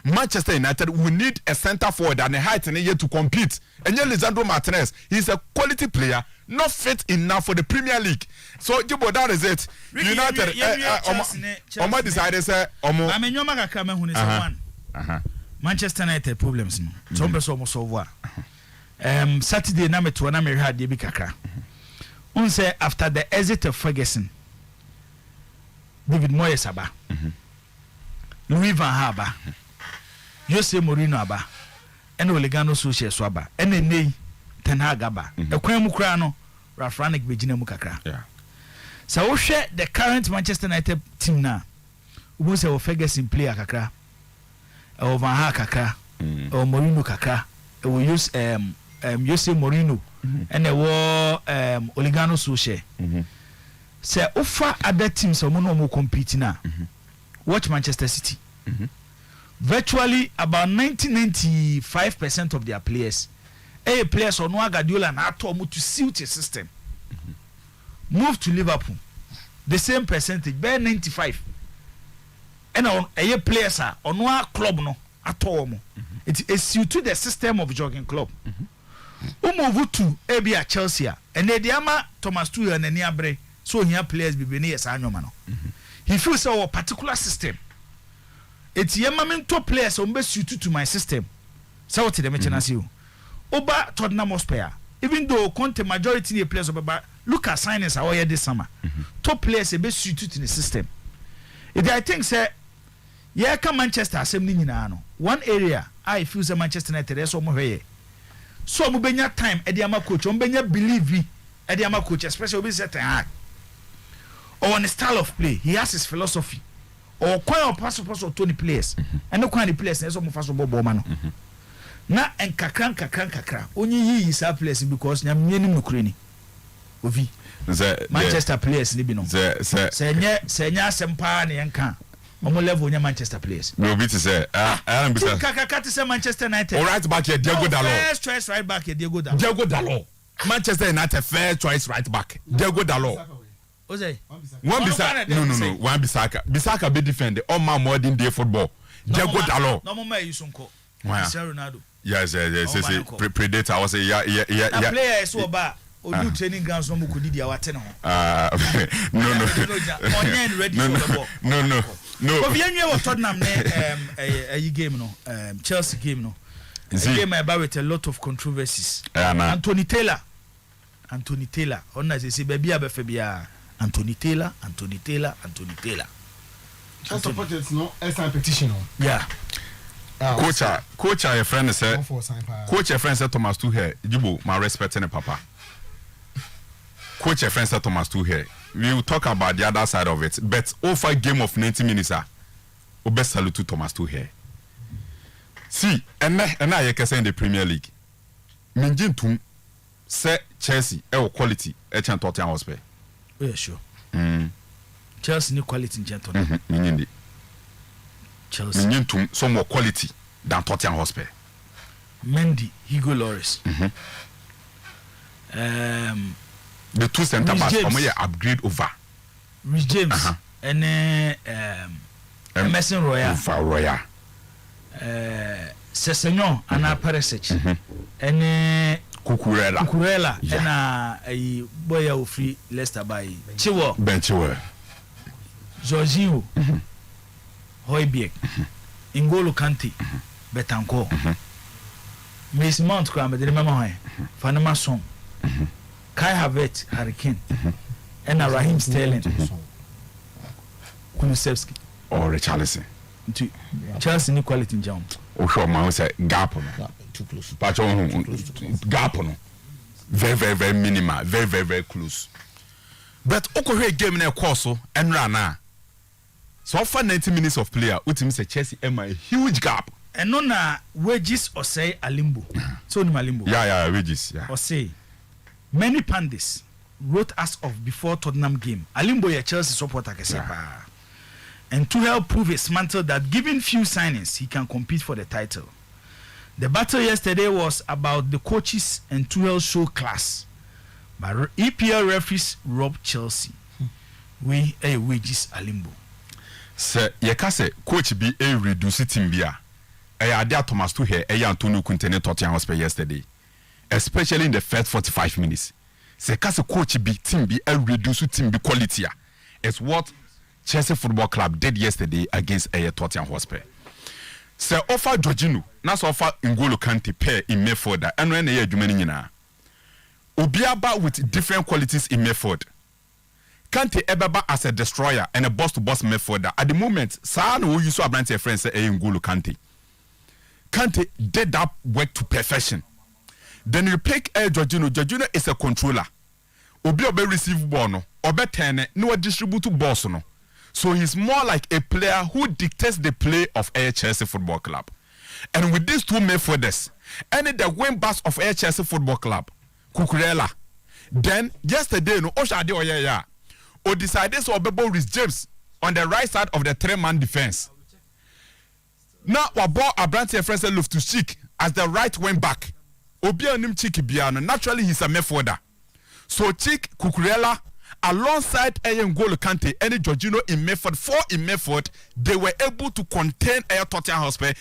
D: Manchester United will need a center forward and a height in a year to compete. And yet Lisandro Martinez, he's a quality player, not fit enough for the Premier League. So Jibo, that is it. United, Omo decided say Omo.
A: I mean, you make a one. Manchester United problems no. So almost solve. Saturday na me to na me had be kakra. Say after the exit of Ferguson, David Moyes aba. Louis van Gaal aba. Jose Mourinho aba. And Ole Gunnar Solskjaer so aba. And then Ten Hag aba ekwan mu kura no Ralph Rangnick begina mu kakra so wo hwɛ the current Manchester United team na wo say wo Ferguson player kakra o Van Gaal kakra o Mourinho kakra o use Jose Mourinho and e wo Ole Gunnar Solskjaer say ofa other teams o mo no mo compete na watch Manchester City virtually about 95% of their players players on Guardiola na ato mo to suit a system move to Liverpool the same percentage by 95 and on players are on one club no ato mo it is suit to the system of jogging club move to a Chelsea and the ama Thomas Tuchel and any abre so here players be near Sanyo no he feels our particular system it's yamamin top players on best suited to my system so what the mention Oba Tottenham Hotspur even though Conte majority of players but look at signings how here this summer top players best suited in the system I think say yeah come Manchester assembly no one area I feel say Manchester United is so here so mo benya time ediama coach mo benya believe ediama coach especially obi say Ten Hag or on the style of play he has his philosophy or quite a pass of 20 players and no kind of players so mo faso bobo man na kakra only yi is a place because nyam nyenim no kreni ovi Manchester players ni bi no se nya sempa na yenka omo level nya Manchester players
D: no be to say I am bisa
A: kakaka to say Manchester United
D: all right back here Diego Dalot
A: first choice right back here Diego Dalot
D: Manchester United first choice right back Diego Dalot
A: Ozay
D: one bisa no one Bisaka be defend all man modern day football Diego Dalot
A: no mo ma yusunko Ronaldo
D: yes predator I was say yeah
A: player is oba odu training grounds no mo kodi dia wate no
D: no
A: onyen ready for the ball no obi anwe wo Tottenham ne game no Chelsea game no game about with a lot of controversies Anthony Taylor on na say baby abefa bia Anthony Taylor
B: just supporters no SI petition
A: yeah
D: coach your friend said Thomas Tuchel Jibo my respect and papa coach your friend said Thomas Tuchel we will talk about the other side of it but over game of 90 minutes best salute to Thomas Tuchel see and I can say in the Premier League minjin tum say Chelsea quality chan Tottenham Hotspur
A: yeah sure Chelsea ni quality in Tottenham
D: minjin
A: Chelsea
D: minjin tum some more quality than Tottenham Hotspur
A: Mendy Hugo Lloris
D: the two center backs upgrade over
A: Rhys James and Emerson Royal Sessegnon and Perisic and Cucurella and a boy of free Leicester by
D: Chilwell
A: Jorginho Højbjerg N'Golo Kante Betancourt Mason Mount kwame de remember hwan Fanema Son Kai Havertz Harry Kane and Raheem Sterling Kulusevski
D: or Richarlison
A: Chelsea ni quality njam
D: o sure man say gap no
E: too close
D: but gap no very minimal very close but okohwe game na course so enra na so for 90 minutes of player ultimate say Chelsea a huge gap
A: and no na wages or say Alimbo so ni Alimbo
D: yeah wages
A: or say many pundits wrote us off before Tottenham game Alimbo ya Chelsea supporter kesepa and to help prove his mantle that given few signings he can compete for the title. The battle yesterday was about the coaches and Tuchel's show class but EPL referees robbed Chelsea we wages Alimbo
D: say yekase coach bi reduce team bia ade Thomas Tuchel Antonio Conte ne Tottenham Hotspur yesterday especially in the first 45 minutes say kase coach bi team bi reduce team bi quality is what Chelsea Football Club did yesterday against Tottenham Hotspur say offer Jorginho na so offer N'Golo Kante pair in midfield and when they adwuma ni nyina obiaba with different qualities in midfield Kante ebeba as a destroyer and a boss to boss midfielder at the moment sa na we use so abrante friends say N'Golo Kante did that work to perfection Then you pick Jorginho. Jorginho is a controller. Obi receive ball no, obe turn no distribute balls no. So he's more like a player who dictates the play of Chelsea Football Club. And with these two midfielders, and the wing backs of Chelsea Football Club, Cucurella. Then yesterday no Oshade Oya o decided so Obebo Rhys James on the right side of the 3-man defense. Now Wabo Abrante Francis Loftus-Cheek as the right wing back. Obi anim Cheek Biano. Naturally he's a midfielder. So Cheek, Cucurella, alongside N'Golo Kante and Jorginho in midfield, 4 in midfield, they were able to contain Tottenham Hotspur,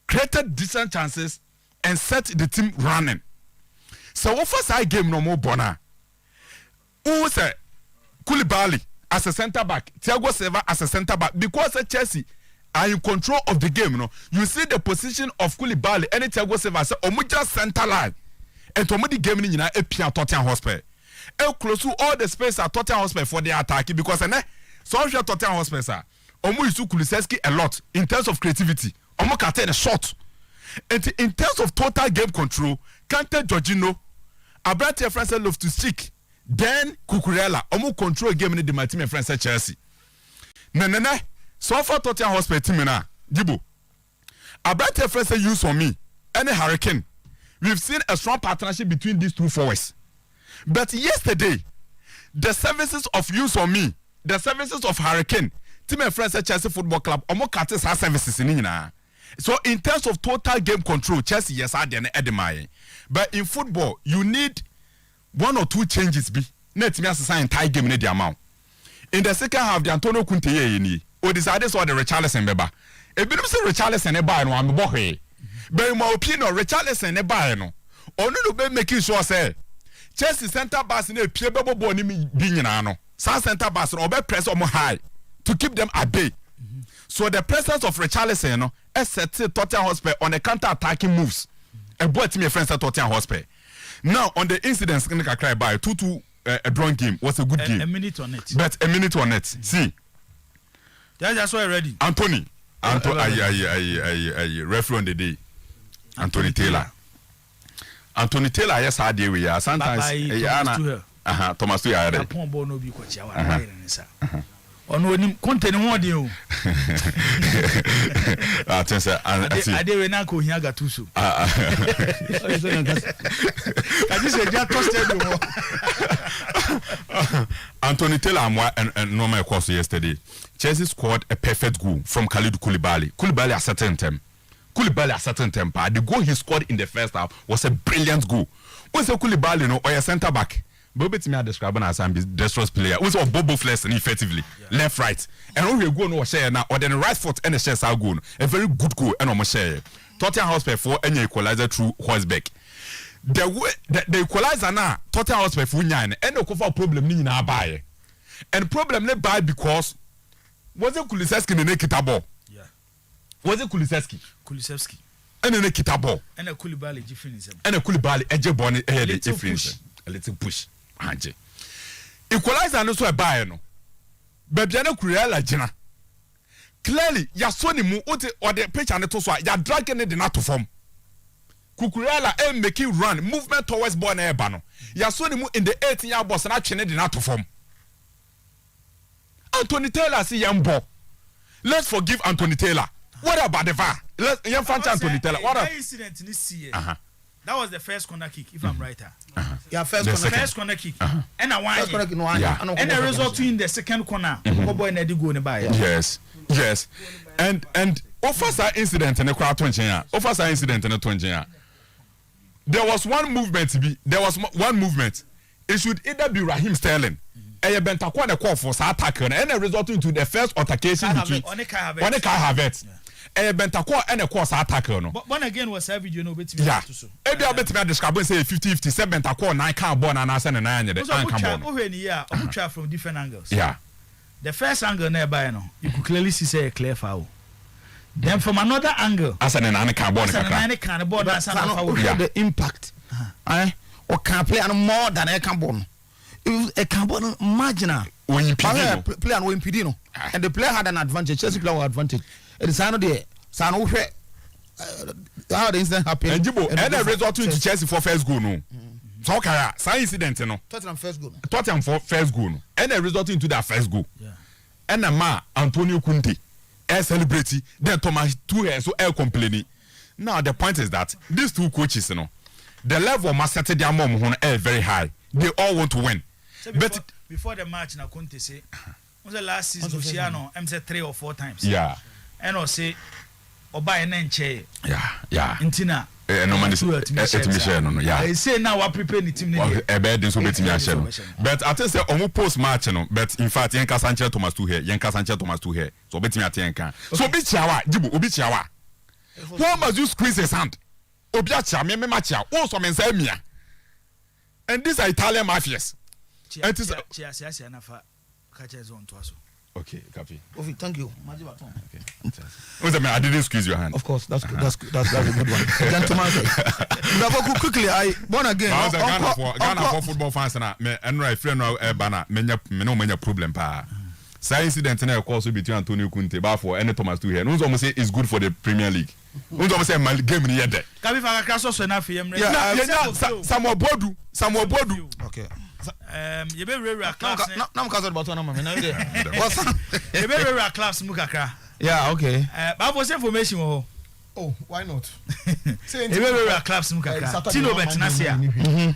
D: created decent chances, and set the team running. So what first I game no more bona. Who say Koulibaly as a centre back, Thiago Silva as a centre back, because Chelsea are in control of the game. No, you see the position of Koulibaly and Thiago Silva say omuja center line. And to the game in a Tottenham Hotspur. El close to all the space at Tottenham Hotspur for the attack because some Tottenham Hotspur sir. Omo use Kulusevski a lot in terms of creativity. Omo can take a shot. And in terms of total game control, Kante Jorginho, Abrante Francis Loftus-Cheek, then Cucurella, Omo control game in the team friends at Chelsea. Nene, so far Tottenham Hotspur team na Gibo. Abrante Francis use on me, any Hurricane. We've seen a strong partnership between these two forwards. But yesterday, the services of Use on Me, the services of Hurricane, team and friends at Chelsea Football Club, Omo Katis has services in Nina. So in terms of total game control, Chelsea yes are the Edemaye. But in football, you need 1 or 2 changes. Be net me as a entire game in the amount. In the second half, the Antonio Kunte ye or decided so the Richarlison beba. A bit of Richarlison eba and one boy. But in my opinion, Richarlison eba no. Or no be making sure say Chelsea centre backs in a Piebebo Boni being no. Some centre backs or be press on high to keep them at bay. So the presence of Richarlison no has set Tottenham Hotspur on the counter-attacking moves. And brought me a friend at Tottenham Hotspur. Now on the incidents in the cry by 2-2 a drawing game was a good game.
A: A minute on it.
D: But a minute on it. See.
A: That's why ready.
D: Anthony. Referee on the day. Anthony Taylor. Anthony Taylor, yes, I deal with you. Sometimes, Thomas to her.
A: Upon Bono be quite our on when content one deal.
D: I
A: did not go here. Got too soon. I just said, just trusted
D: Anthony Taylor and normal course yesterday. Chelsea scored a perfect goal from Kalidou Koulibaly. Koulibaly at certain time. The goal he scored in the first half was a brilliant goal. What's a Koulibaly no or a centre back? Bobo to me describe as a distress player. Also Bobo Flex and effectively left right. And we go no share now or then right foot and the shares are goal. A very good goal and almost share. Tottenham Hotspur for any equalizer through Horsbeck. The equalizer now Tottenham Hotspur for nine and no cover problem ni na buy. And problem let buy because was it Kulusevski in the naked ball?
A: Yeah.
D: Was it Kulusevski? And then a kitabo.
A: And a Koulibaly difference.
D: And a Koulibaly edge bonnet a little push. Anje. Equalizer no so a buy no. But Jana Kurela Jena. Clearly, ya soni mu or the pitch and the so ya dragging it not to form. Kukurela making run movement towards ball na ebano. Ya soni mu in the 18-yard box and actually not to form. Anthony Taylor see Yambo. Let's forgive Anthony Taylor. What about the VAR? Let's Anthony Taylor. What about
A: incident in this year? That was the first corner kick, if I'm right.
C: Yeah,
A: first corner kick. And I want and the result in the second corner.
D: Yes. And officer incident in the crowd 20 years. Officer incident in the 20 years. There was one movement to be. It should either be Raheem Sterling. And Bentakwa the call for attack and resulting to the first altercation between Onika Havertz. And Bentakwa and a course attacker.
A: But one again was savage, you know,
D: yeah. Maybe I'll bet me describe say 50-50 Bentakwa 9 can't born and I send a 9
A: from different angles.
D: Yeah.
A: The first angle nearby, you could clearly see a clear foul. Then from another angle,
D: as an carbon,
E: the impact. Or can play more than a carbon. A carbon marginal
D: when you play
E: and when Pidino and the player had an advantage. Chelsea player advantage. It is another day. Sano how the incident happened.
D: And Jibo, and the result to Chelsea for first goal no. So okay, same incident no.
E: Tottenham first goal.
D: Tottenham for first goal no. And the result into that first goal.
A: Yeah.
D: And the man Antonio Conte celebrating, then Thomas Tuchel so complaining. Now the point is that these two coaches, you know, the level of mastery their mom is very high. They all want to win.
A: So before the match, na Conte say, was the last season Luciano said 3 or 4 times.
D: Yeah.
A: And I say, Oba enenche.
D: Yeah.
A: Intina.
D: No man is no. Yeah.
A: I say now we prepare the team. But
D: I think say omo post match no. But in fact, Yenka Sanchez Thomas Tuchel. So betimi atenka. So be chiawa, Jibu, obi chiawa. Why must you squeeze his hand? Obi chia me matcha. Oh so men say mia. And these are Italian mafias. And it is okay, copy.
E: Ovi, thank you.
D: Okay. I didn't squeeze your hand.
E: Of course, that's good. That's a good one. Gentlemen, Eadu-Poku, quickly, I born again.
D: Ghana for football fans na me enra friend no bana me no menya problem pa. Say incident na cause between Antonio Conte ba for any Thomas Tuchel. No so say it's good for the Premier League. No so say game ni yede.
A: Can we find a crash so na fie mre.
D: Samuel Bodu.
E: Okay.
A: You be rare class.
E: Now I'm about to
A: what's you be rare class mu kakra.
E: Yeah, okay.
A: But for information
B: oh, why not?
A: You be rare class mu kakra. Tino betnasia.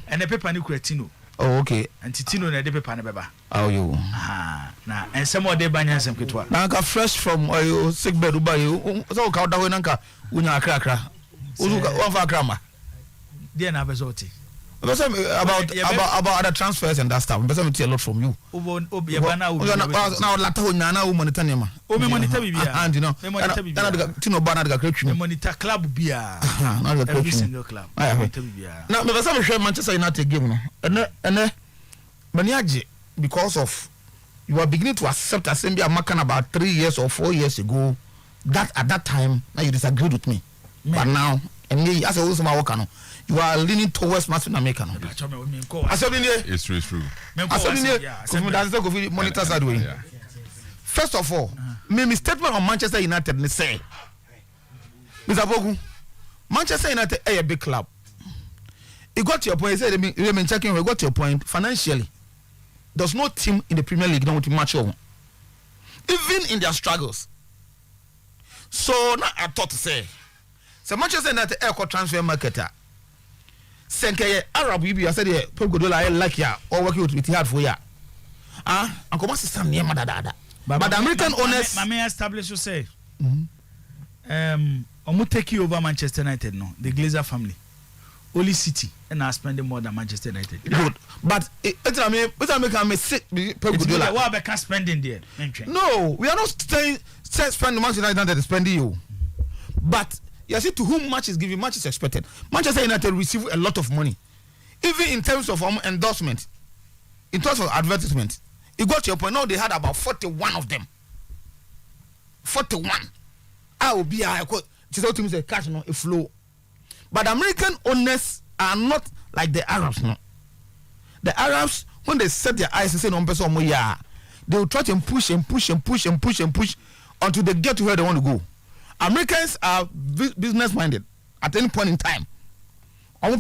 A: And the paper ni Tino.
E: Oh, okay.
A: And Tino na the paper na beba.
E: Oh, you.
A: Na and some more dey banya sem ketwa.
E: Na ka fresh from sick bed uba you. So ka da ho nanka unya akra. Uzu one for grandma.
A: There na bezoti.
E: About other transfers and that stuff. I'm a lot from you. Now, Latona, monitor him.
A: Monitor Bibia.
E: And you know, Tino Banana Christian.
A: Monitor club beer. Every single club.
E: Now, there was some Manchester United game. And Maniaji, because of you are beginning to accept assembly American about 3 years or 4 years ago, that at that time, now you disagreed with me. But now, and me, as a also my worker, you are leaning towards Master American.
D: It's true.
E: Monitors that way. First of all, my statement on Manchester United say, Mr. Poku, Manchester United is a big club. You got your point. Say they checking. We got your point. Financially, there's no team in the Premier League that will match on, even in their struggles. So now I thought to say, so Manchester United air transfer marketer. Senke Arab we I said Pep Guardiola like ya or working with hard for ya. And come system near madada. But the American owners
A: may establish you say. Omu take you over Manchester United no. The Glazer family. Only City and are spending more than Manchester United.
E: Good. But it's a mistake Pep Guardiola.
A: What about spending there?
E: No, we are not spending Manchester United spending you. But you see, to whom much is given, much is expected. Manchester United receive a lot of money, even in terms of endorsement, in terms of advertisement. You got your point. Now they had about 41 of them. 41. I will be a quote. Just to me say cash no a flow. But American owners are not like the Arabs. No, the Arabs when they set their eyes and say no person more yeah, they will try to push until they get to where they want to go. Americans are business minded at any point in time. That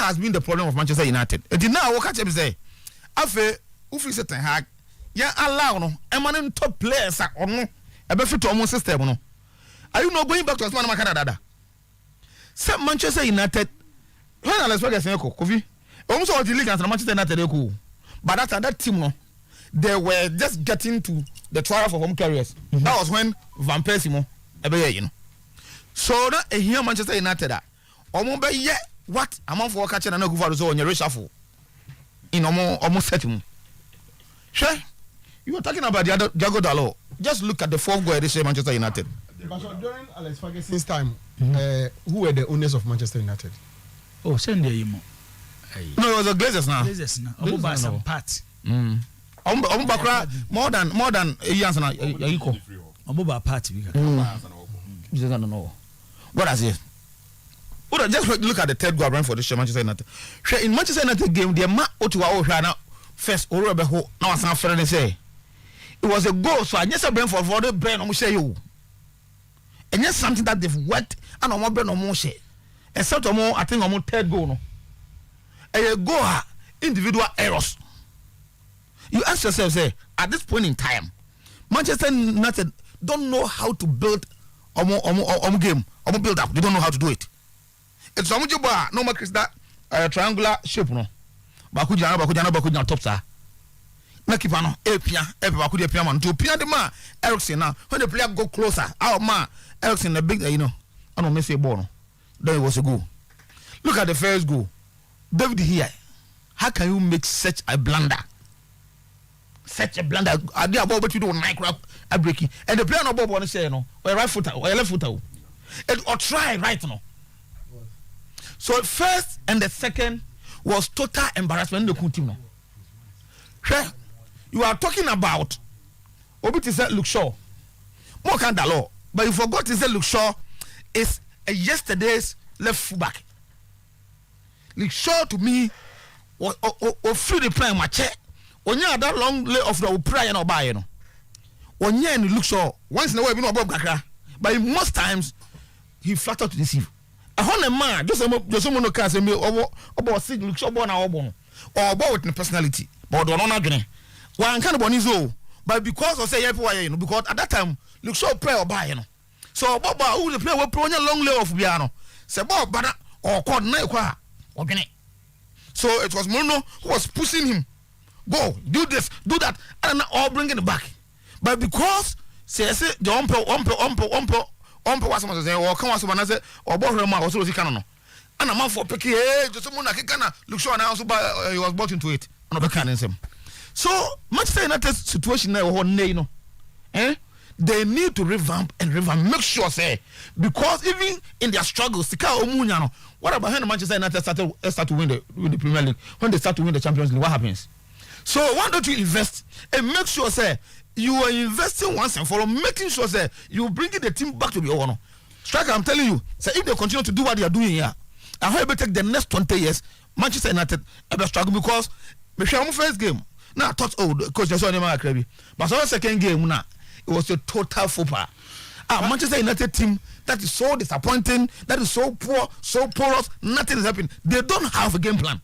E: has been the problem of Manchester United. It did now catch him say, Afe, Ufi Ten Hag, ya allow no, eminent top players are on no, a benefit to almost system no. Are you not going back to Asman Canada? Say Manchester United, when I was working Kofi, almost all the league and Manchester United, but that team no. They were just getting to the trial for home carriers. That was when Van Persie you know. So now here Manchester United what amount for catching and go for so on your reshuffle in almost setting. Sure, you were talking about the other Jago Dalot. Just look at the 4th goal this Manchester United.
B: But during Alex Ferguson's time, who were the owners of Manchester United?
A: Oh, send the emo.
E: No, it was the Glazers now.
A: Glazers now. About some part.
E: More than a year and a equal.
A: About party.
E: What is it? Just look at the 3rd goal for the Manchester United. In Manchester United game, the man Ottawa now first or now as friend say it was a goal. So I just a brain for the brain almost say you. And just something that they've worked and almost brain almost say. Except I think almost third goal. No, a goal individual errors. You ask yourself, say, at this point in time, Manchester United don't know how to build game, build up. They don't know how to do it. It's almost no more that triangular shape, no. Bakujana top star. Na keeper no Bakudia Piaman to Pia de ma Ericsson now. When the player go closer, our man Ericsson the big I don't miss a ball. Then it was a goal. Look at the first goal. David here. How can you make such a blunder? Such a blunder. I did about what you do on micro breaking. And the player no ball want to say no, or right footer or left footer. Or try right now. So first and the second was total embarrassment in the team. You are talking about Obiti said Luke Shaw. More kind of law. But you forgot to say Luke Shaw is a yesterday's left fullback. Luke Shaw to me was free the play match. When you had that long lay of the prayer no buy no. When you and Luke Shaw once in a while we know about Kakra. But most times he flattered to deceive. A hundred man just someone who can say me about see Luke Shaw born or about with personality. But don't know again. One kind of bonizo, but because of say you know, because at that time Luke Shaw play or buy you know. So Boba who the play will play long lay of piano. Say Bob Bana or called Naikwa or Guinea. So it was Bruno who was pushing him. Go, do this, do that, and all bringing it back. But because say the umpo was someone say or come someone say or bought him also was canon. And a man for Peki, just someone like Kana Luke Shaw and also he was bought into it on a mechanism. So Manchester United situation now you know, they need to revamp. Make sure say because even in their struggles, what about when Manchester United start to win the Premier League? When they start to win the Champions League, what happens? So why don't you invest and make sure say you are investing once and for all, making sure say you bringing the team back to the owner. Striker, I'm telling you, say if they continue to do what they are doing here, I hope they take the next 20 years, Manchester United ever struggle because the first game. Now I thought, coach, there's only my crazy. But our second game now, it was a total faux pas. Manchester United team that is so disappointing, that is so poor, so porous, nothing is happening. They don't have a game plan.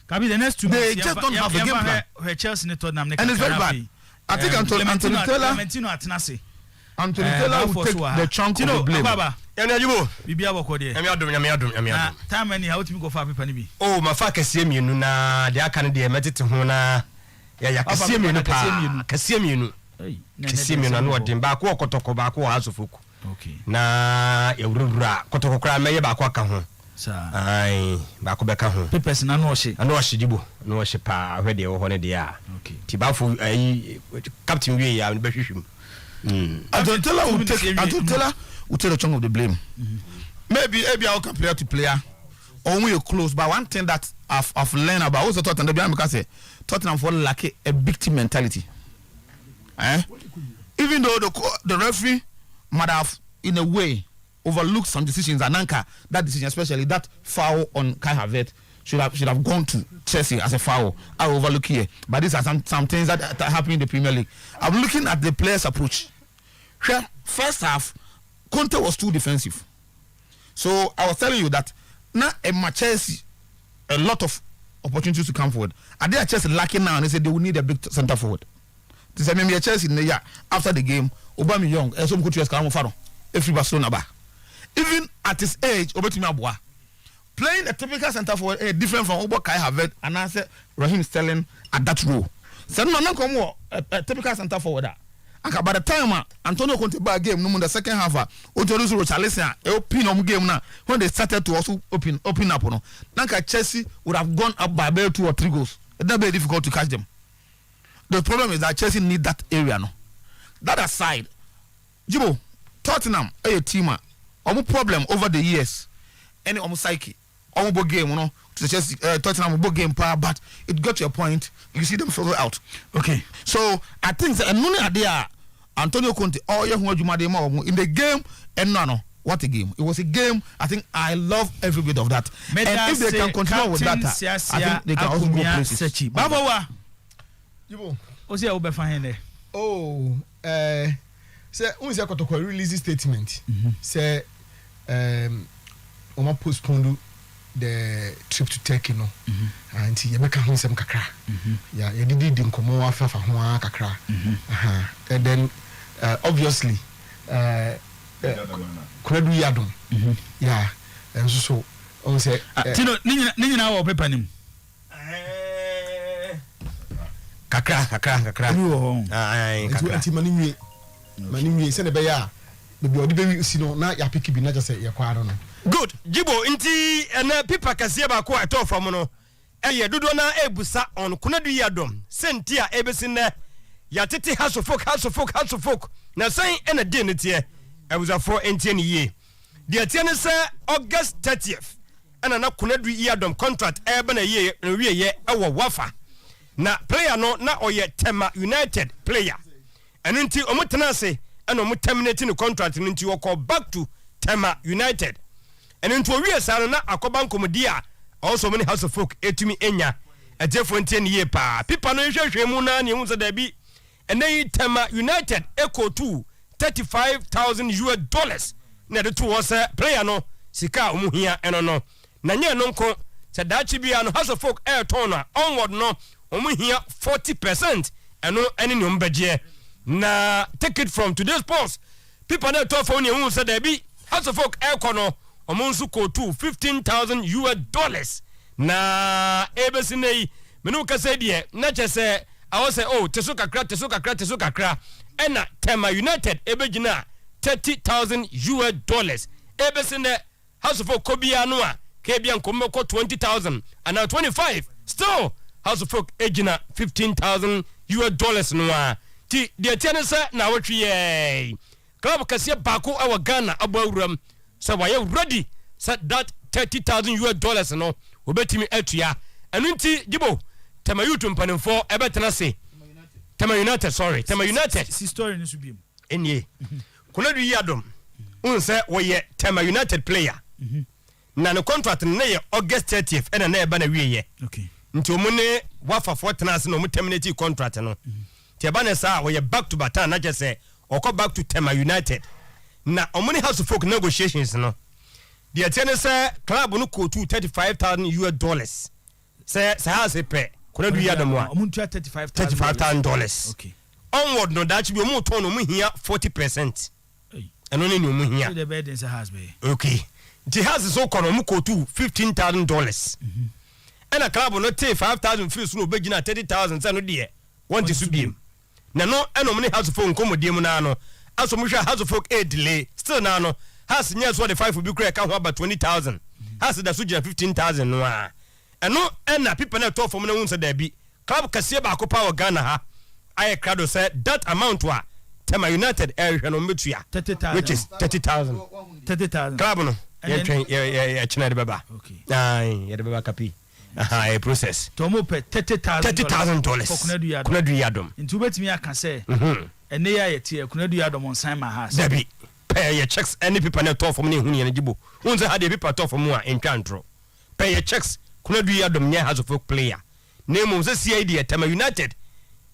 A: Can be the next 2
E: months. They just don't have a game plan.
A: Chelsea Tottenham,
E: and it's very bad. I think Anthony Taylor will take the chunk of the blame.
A: Time any how to go for people be.
F: Oh, my fuck see me na they can dey met to hona. Ya kase me no pa. Kase me no. Kase me no no dem ba ko okotoko ba ko asofoku.
A: Okay.
F: Na ewurura kotoko kra meye ba ko aka ho.
A: Sa.
F: Ai, ba ko beka ho.
A: Papers na no hye.
F: Na no hye dibo. No hye pa hwede wo ho ne de a.
A: Okay.
F: Tibafo ai captain we ya be hwehwem.
E: Anthony Taylor will take the chunk of the blame. Maybe I'll compare player to player. Or when you're close, but one thing that I've learned about also Tottenham, because Tottenham for lack a victim mentality. Even though the referee might have, in a way, overlooked some decisions, and Anka, that decision, especially that foul on Kai Havertz, should have gone to Chelsea as a foul. I overlook here, but these are some things that happen in the Premier League. I'm looking at the players' approach. First half, Conte was too defensive. So I was telling you that now at Chelsea, a lot of opportunities to come forward. Are they Chelsea lacking now? And they said they will need a big centre forward. They said maybe Chelsea in the year after the game, Aubameyang, some coaches come for every Barcelona bar. Even at his age, Obetimi Abua, playing a typical centre forward, different from Obo Kai Havertz, and I said Raheem Sterling at that role. So no come a typical centre forward. And by the time Antonio Conte back game, no the second half, introduce Richarlison, open game now. When they started to also open up, no, Nanka Chelsea would have gone up by about 2 or 3 goals. It's not very difficult to catch them. The problem is that Chelsea need that area, no. That aside, Jibo, Tottenham, a team, problem over the years, any psyche, game, you know, to Chelsea, Tottenham game, but it got to a point. You see them further out. Okay. So I think that Antonio Conte, in the game, and no. What a game. It was a game. I think I love every bit of that. And if they can continue with that, I think they can also go places.
A: Babawa. Osia Obefa here.
B: Oh, say we say Kotoko release statement. Say Oma postponed the trip to Turkey no. And you make a handsome kakra. Yeah, you did nkomo afa fa ho kakra. And then obviously Kunadu Yadom. Yeah. And so on say
A: Tino nina wo paper nim.
F: Kakra.
B: Anti manimwe se ne be ya bebi odi be si no na ya pick bi na just say ya kwa no.
F: Good. Jibo inti na pipa kase ba ko ato from no. Eye dodo na ebusa on Kunadu Yadom. Sentia ebesin na ya tete house of folk. Na say na dey ne tie. Ebusafo enti ne ye. The tie say August 30th. Na Kunadu Yadom contract ebe na ye wie ye ewo wafa. Na player no na oye Tema United player. Eno nti omutena se eno omu terminate no contract nti woko back to Tema United. Eno nti owie sa no na akoba nkomodi a also many house of folk etumi enya ejefo nti ne ye pa. Pipa no hwehwe mu na ne hu se da bi ene Tema United equal to $35,000 na de to was player no sika omuhia eno no. Na nye no nko se dachi bia no house of folk air turn onward no omuhia 40% eno ene ne ombagye. Na take it from today's post. People that talk for you said there be house of folk air corner omonsu ko to $15,000. Na ebesinei menu ka say die na che say I was say oh teso kakra ena Tema United ebegina $30,000. Ebesine house of folk kobia no a kebia nkommo ko 20,000 and now 25 still house of folk egina $15,000 no a ti de tiane sa na wotwe ye club kase bako awa Ghana abawuram so why ready set that $30,000 no obetimi atua enu nti Jibo Tema Youth mpanimfo ebetena se Tema United
A: si story ni subiem
F: enye Kunadu Yadom unse woye Tema United player na no contract na ye August 30th ena na eba na wiye
A: okay
F: nti omune wafa for tenase no mu terminate contract no Tiabane sa we back to Batan na just say or come back to Tema United. Na omuni house of folk negotiations no. The atene say club no ko to $35,000. Say has pay. Kunadu Yadom wa.
A: Omuntu $35,000.
F: Okay. Onward no that be omu turn omu hia 40%. And only no omu hia.
A: The bed is a house be.
F: Okay. The house is so kon omu ko to $15,000. And a club no take 5,000 fees no be gina 30,000 say no die. Want to subim. Na no eno many house of folk nkomodie mu na no aso mo hwa house of folk delay still na no house nya so the 5 will be crack ho about 20,000 house da so gina 15,000 no a eno ena people na talk from na won say da bi club kase ba ko power Ghana ha aye crowd say that amount wa Tema United hwe no metua
A: 30,000
F: which is 30,000 club no ya china de baba
A: okay
F: ai ya de baba kapi a process
A: tomo pe $30,000
F: Kunadu Yadom
A: nti obetimi aka say ene ya yete Kunadu Yadom on sign my house
F: Debbie pay your checks any people na talk from ne hu ne Jibo unze ha de people talk from a entwantro pay your checks Kunadu Yadom nya has of folk player name unze CID Tema United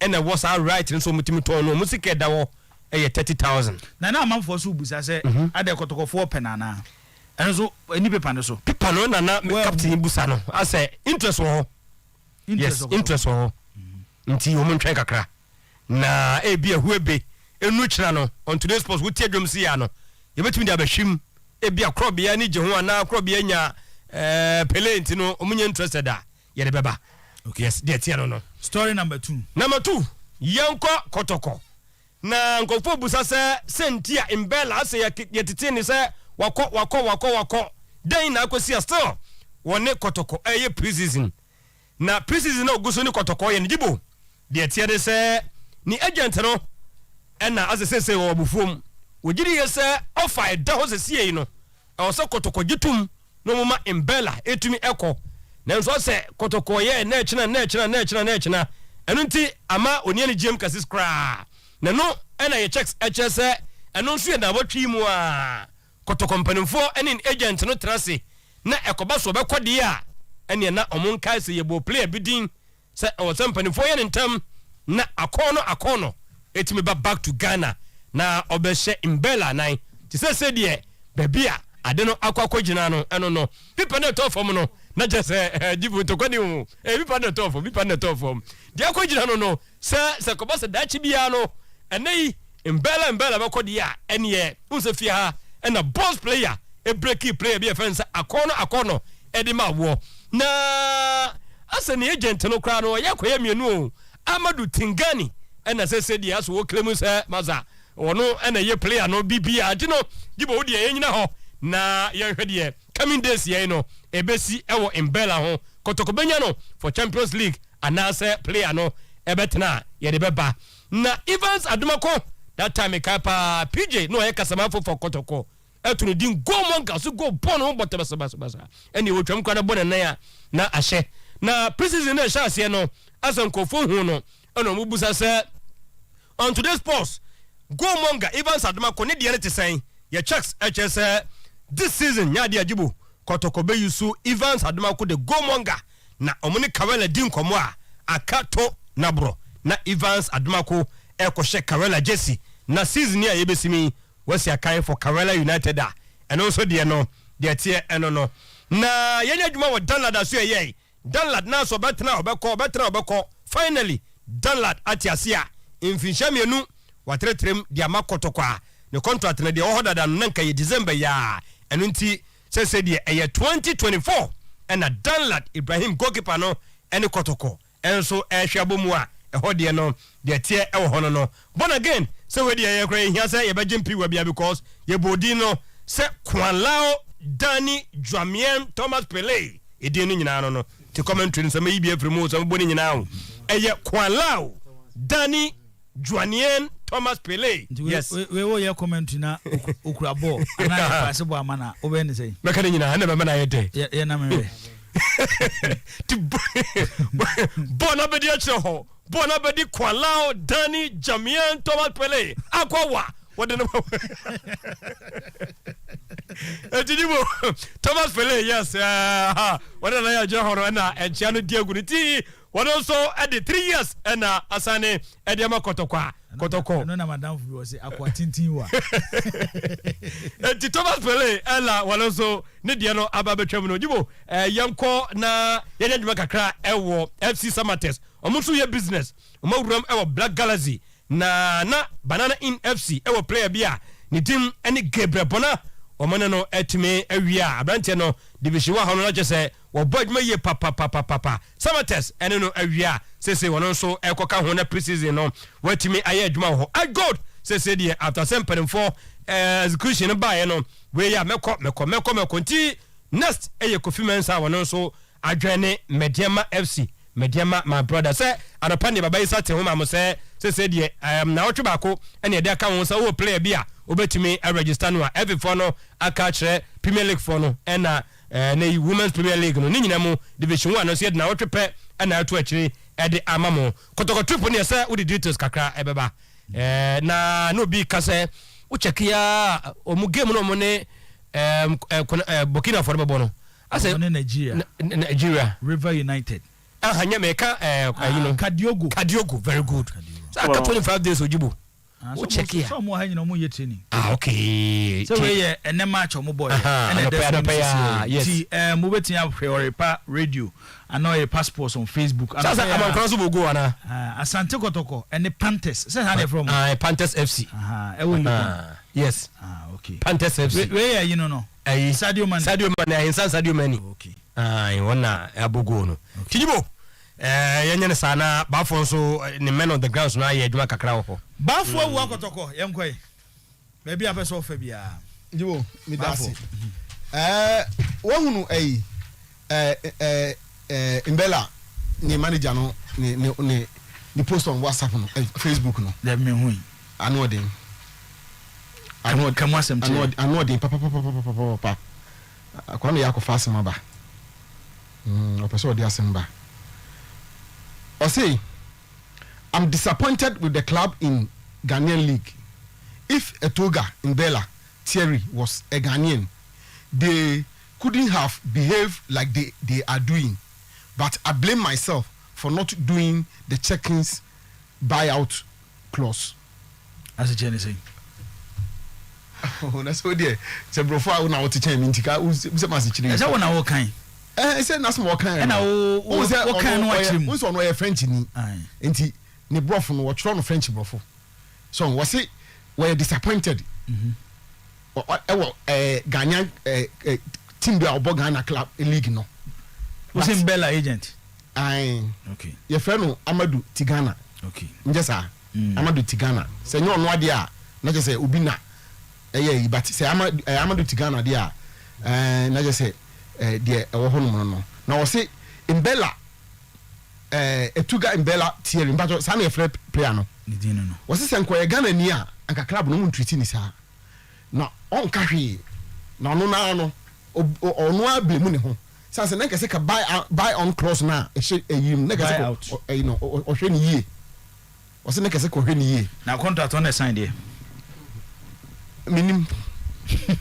F: and was all right nso mutimi to no musike da wo 30,000
A: na amamfo so busa say ade kotokofo penana eno so any paper no so
F: paper no na captain busa no I say interest wo yes interest wo nti wo montwen kakra na ebia huebe enu kira no on today's post wo tie dwom si ya no yebetimi da bahwim ebia krobia ni je ho ana krobia nya pelent no omunye interested da ye de beba okay yes de tie no
A: story number 2
F: yanko kotoko na nkofo busa se sentia imbela se yetete ni se wako then na akosi still wone kotoko eye preseason na preseason no guso ni kotoko ye Jibo de tie de se ni agent no na asese wo bufuom wogiri ye se offer da ho se sie no o se kotoko gitum no mama imbela etumi eko na nso se kotoko ye na echina enu nti ama oni ni gem kasis kra na no na ye checks hse enu nso ye na botwi mu a kotoko company for any agent no trase na ekoba so be kode a ene na omon kai se ye bo player bidin se o company for ye ntam na akono etimi ba back to Ghana na obehye Mbella nan ti se de baby a ade no akwa gyina no eno no pipa na to form no na just jibu to kwani mu pipa na to form de akwa gyina no se ko boss da chi bia no enei Mbella ba kodi a ene ye unse fia ha ena boss player e breaky player bi e fense akono edi ma wo na asani agent no kra no yakoye mienu o Amadu Tingani ena se dia so wo claim se maza ono ena ye player no bibia adi no gibo wo de nyina ho na ye hwede coming days ye no ebesi ewo Mbella ho Kotoko benya no for Champions League anase player no ebetena ye de beba na Evans Adu-Poku that time kapa PJ no ye kasama for Kotoko etunu din go monga so go bon ho botaba basa eni wo twam kwa na bon na ya na ahye na preseason na sha ase no asankofo hu no eno mu busa se on today's post go monga Evans Adu-Poku ne de ne tesen ye checks HS this season nya de ajibu Kotoko be yusu Evans Adu-Poku de go monga na omuni Kawela din komo a akato nabro na Evans Adu-Poku ekoshe Kawela Jesse na season ya yebesimi wasi akai for Kawela United a and also de no de tie eno no na yenya dwuma wo Danlad aso ye Danlad na so betena obeko finally Danlad atiase a mfinhya mienu watretrem de ama Kotoko a ne contract na de ohodada no nka ye December ya eno nti se de 2024 and a Danlad Ibrahim goalkeeper no ene Kotoko enso ehwabo a ehode no de tie ewo no born again se we de ye kra hia se ye begim piwa bia because ye bodi no se Kwanlao Dani Juamien Thomas Pele edi no nyina no ti commentary se me bia fremu se boni nyina ho eye Kwanlao Dani Juanien Thomas Pele yes
A: we wo ye commentary na okura ball ana pass ball amana obe ni say
F: me kan nyina na me na ye de
A: ye na me
F: ti bona bedi acho bona bedi Kwanlao Dani Juamien Thomas Pele akwawa wode no etidibo Thomas Pele yes wode na ya johoro na enchia no diagu ni ti wode so at the 3 years na asane ediama Kotoko
A: no na madam fu was akwa tintin wa
F: eti Thomas Pele ela wode so ne dia no aba betwam no jibo yanko na yenya dwuma kakra ewo FC Samates omuso ye business omawuram ewo Black Galaxy na Banana in FC ewo player bia ni team any Gabriel Bona omane no etime awia abrante no division 1 hono na jese wo bodma ye papa Samates ene no awia sese wono so ekoka ho na preseason no watime aye adwuma ho I god sese die after sempering for execution ba no we ya meko nti next eye Kofi Mensah wono so adwene Mediama FC Mediama my brother say anopane baba isa te ho ma mo say die na otwe bako ene de aka won say wo player bia obetimi register no every for no aka kire Premier League for no na Women's Premier League no ni nyina mu division 1 no say na otwe pe na ato akire e de amamo Kotoko triple ne say wo the details kakra ebeba na no bi ka say wo check ya omu game no mo ne Burkina Faso bebo no
A: ase
F: Nigeria
A: River United
F: hanya meka you know Kadiogo very good aka 25 days ojibo wo check here
A: so mo hanya no mo ye training
F: okay
A: so we ye ene match omo boy ene
F: yes
A: ti mo betin ahwe pa radio anoye passports on Facebook
F: and am cross go go ana
A: Asante Kotoko ene Panthers say how they from
F: Panthers FC
A: e wo
F: yes
A: okay
F: Panthers FC
A: we ye you know Sadio Mane okay
F: wona abogo no tijibo yenye ne sana bafo so ne men on the ground na ye adwuma kakra ho
A: bafo awu Kotoko yenkoi baby apeso fa bia
B: jibo mi dasi wo hunu Mbella ni manager no ni post on WhatsApp no Facebook no
A: let me hu
B: anu odin
A: kamwasem
B: anu odin papa akwa no yakọ fast maba opeso odi asemba I say I'm disappointed with the club in Ghanaian league. If Etoga Mbella Thierry was a Ghanaian, they couldn't have behaved like they are doing. But I blame myself for not doing the check-ins buyout clause
A: as a Genesis.
B: Oh, that's so dear. Say brofo a na wote chen mintika wo se message ni.
A: Ese wo na wo kan.
B: Say na small kan.
A: E na wo kan no achim.
B: Wo so no French ni. Enti ne brofo no wo chro no French brofo. So wo say we disappointed. Ghanaian team bi obo Ghana club league no.
A: Wo say Mbella agent.
B: Okay. Your friend no Amadou Tigana.
A: Okay.
B: Njesa. Amadou Tigana. Say no no ade a na je say obi na but say Amadou Tigana dia na je say de ewo ho no na wo say Mbella etuga Mbella tier mbato sa na e free player no
A: ni din no
B: wo say nko Ghana ni a anka club no mu treat ni sa na on ka hwe na no na no onu ablemu ne ho sa se na ka se ka buy on cross na e yim na ka se you know o hwe ni yie wo say na ka se ko hwe ni yie
A: na contract on the sign there
B: minim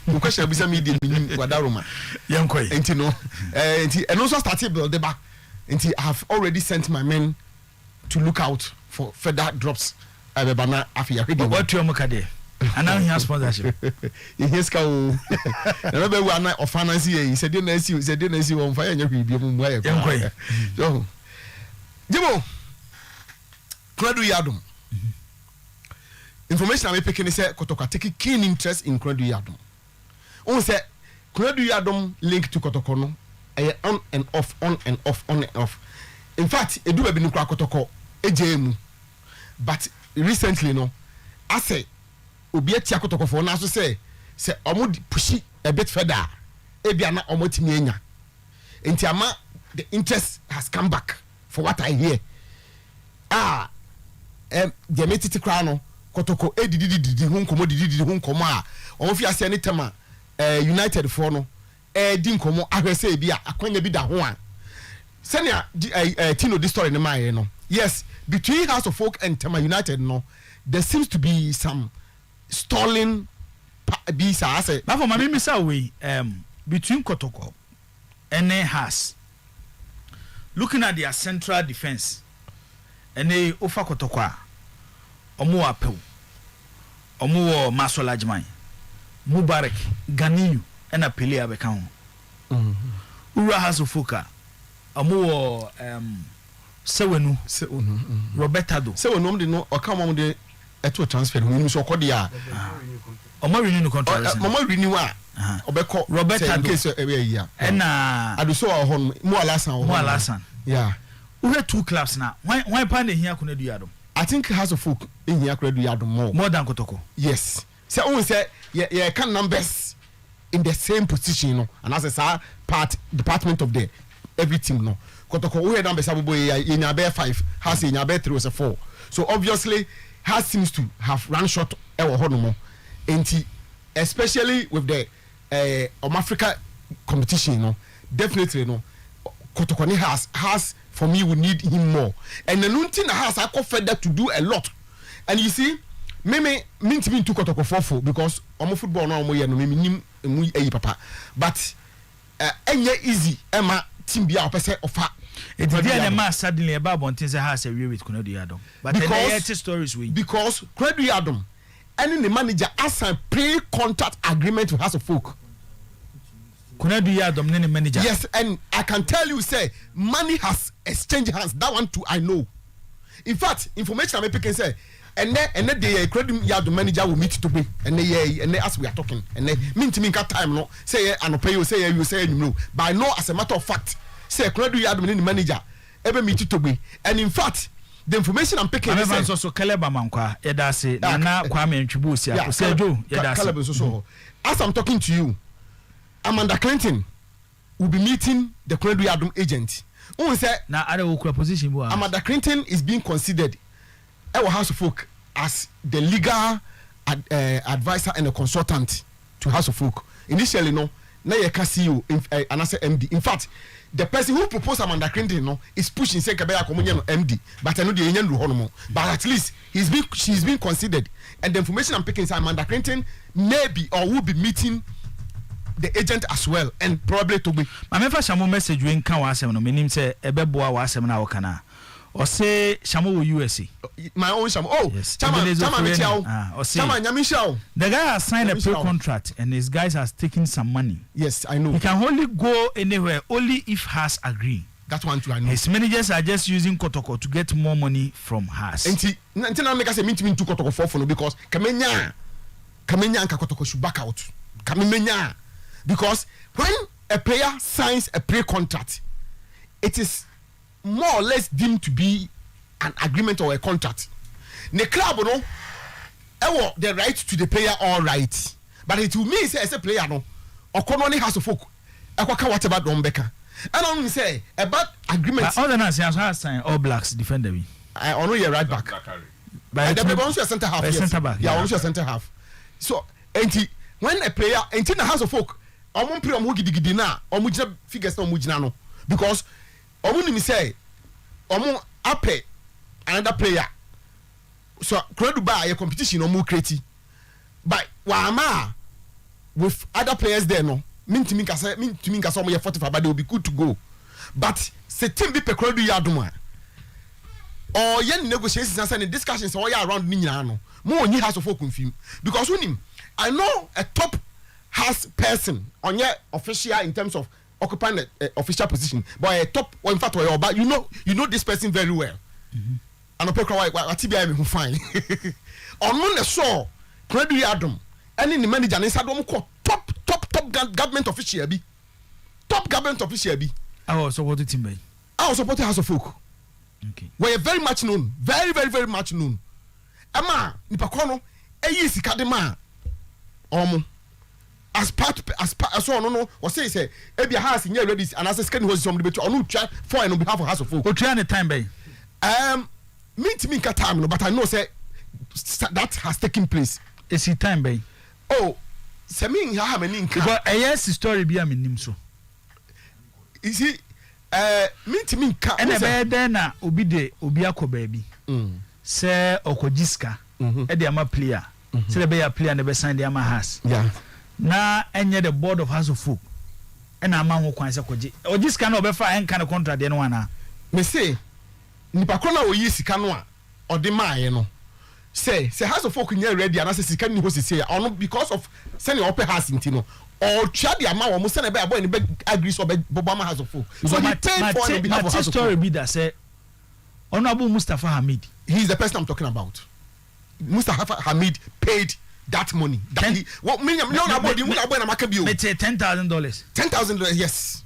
B: the question be say me dey minim wadaroma
A: yankoi
B: enti no and also started build the back enti I have already sent my men to look out for further drops abana afia hwe dey
A: what you am ka there and now he has sponsorship
B: yes ka o na be wa na of finance he said na see won fire nya hwe bi mu ya
A: yankoi
B: so Jimo Kredu Yadom information I'm picking is Kotoko take keen interest in Kredu Yadom. On say Kredu Yadom link to Kotoko no on and off. In fact, e do be no Kotoko ejemu. But recently no I say obi atia Kotoko for na so say omo pushi a bit further. E bia na omo timi enya. Enti ama the interest has come back for what I hear. The metiti kra no Kotoko edidididi hu nkomo a o fi ase ne tema United for no di nkomo ahwese bia akwanya bi da ho a senia Tino this story ne my no yes between House of Folk and Tema United no there seems to be some stalling be sa say
A: na for mama misa we between Kotoko and House looking at their central defense and they offer Kotoko a omo apel omo wo Masola Jman Mubarak Ganiyu ena pele abeka ho ura House of Folk omo wo Sewenu Roberta do
B: Sewenu de no okamom de eto transfer hu so kodi a
A: omo renew contract
B: omo renew a obeko
A: Roberta do
B: case e ya
A: ena
B: aduso ho mu alasan yeah
A: we had two clubs now why pan here Kredu Yadom
B: I think House of Folk in here Kredu Yadom more
A: than Kotoko
B: yes so on say yeah can numbers in the same position you know and as a department of the every team no Kotoko we numbers abobo in your 5 House in your 3 was a 4 so obviously House seems to have run short ewo honomo enti especially with the Africa competition you know definitely you know Kotoko ni has for me we need him more and the nunti na has I further to do a lot and you see me to Kotoko 4 because omo football no omo ye no me nim emu eyi papa but enye easy ema team bia opese ofa
A: it dey na ma suddenly about bontin say has a way with Kredu Yadom but the stories we
B: because Kredu Yadom any the manager assign pre-contract agreement to House of Folk
A: Kredu Yadom ne manager
B: yes and I can tell you say money has exchanged hands that one too I know in fact information I'm picking say and then the Kredu Yadom manager will meet to me and they as we are talking and they mean to me got time no say and pay you say you know but I know as a matter of fact say Kredu Yadom the manager ever meet to me and in fact the information I'm picking is
A: so Kaleba Mankwa edase na Kwame Ntwibusi akosejo edase
B: so as I'm talking to you Amanda Clinton will be meeting the Kredu Yadom agent. Who say
A: na other okura position bo
B: Amanda Clinton is being considered our House of Folk as the legal advisor and a consultant to House of Folk. Initially no na ye ka CEO and I say MD. In fact, the person who proposed Amanda Clinton no is pushing say Kabeya komunye no MD but I know the union do hono but at least she's been considered and the information I'm picking is Amanda Clinton maybe or will be meeting the agent as well and probably to be
A: my me fa shamo message we nka wa asem no menim say ebeboa wa asem na wo kana Or say Shamo USA.
B: My own Shamo. Oh,
A: Yes.
B: Chama Nyamisha.
A: The guy has signed a pre-contract and his guys has taken some money.
B: Yes, I know.
A: He can only go anywhere only if Haas agree.
B: That one too, I know.
A: His managers are just using Kotoko to get more money from Haas.
B: Until I make us a mean to Kotoko for because Kamenya and Kotoko should back out. Kamenya. Because when a player signs a pre-contract, it is more or less deemed to be an agreement or a contract. The club, no, the right to the player, all right. But it will mean, say, as a player, no, or only has to folk. Whatever Dombeka. And I'm say about agreement.
A: All the Nations has signed All Blacks defender me.
B: I only a right back. But the also a center half. Yes.
A: Center back.
B: Yeah, also a center half. So, when a player, in the house of folk, I'm on pre gidi na, figures no mujina no, because me say, ape another player. So, crowd buy a competition or more creative. But wama with other players there no. Mean to me, some 45, but they will be good to go. But se team be pekrodu yaduma. Or yen negotiations and discussions all around Minyano. More ni has of folk confirm. Because when him, I know a top has person on your official in terms of occupying a official position, but a top or in fact but you know this person very well. And I who fine. On one the show, Credu Yadum, and in the manager and inside top government official be. Top government official be.
A: I was supporting team.
B: I was supporting House of Folk.
A: Okay.
B: We're very much known. Very, very, very much known. Emma, Nipakono, Eyisi Kadema. As no, or say, Ebia has in your ready and as a skin was some debate on try for on behalf of House of Folk.
A: What trying the time by?
B: Me to me time, but I know say that has taken place.
A: Is it time by?
B: Oh, Semin ha many
A: because a yes story be a minim so.
B: Is he me to me ka
A: and then na obi akọ baby. Say okojiska e dey ama player. Say the be player na be sign the ama has.
B: Yeah.
A: Na enye the board of House of Folk. E na ama ho kwan say koji. Ojiska na obefa en kan contract de no ana.
B: Me say nipa kro na oyi sika no a ode maaye no. Say House of Folk nye ready and say sika ni ho say ono because of send your upper house intino or try the amount almost send a boy in the agree so Bobama House of Folk. So he paid for it behalf of House of Folk.
A: Story be that say Honorable Mustafa Hamid.
B: He is the person I'm talking about. Mustafa Hamid paid that money. That he, what million about you na make bill.
A: Let's say $10,000.
B: $10,000, yes.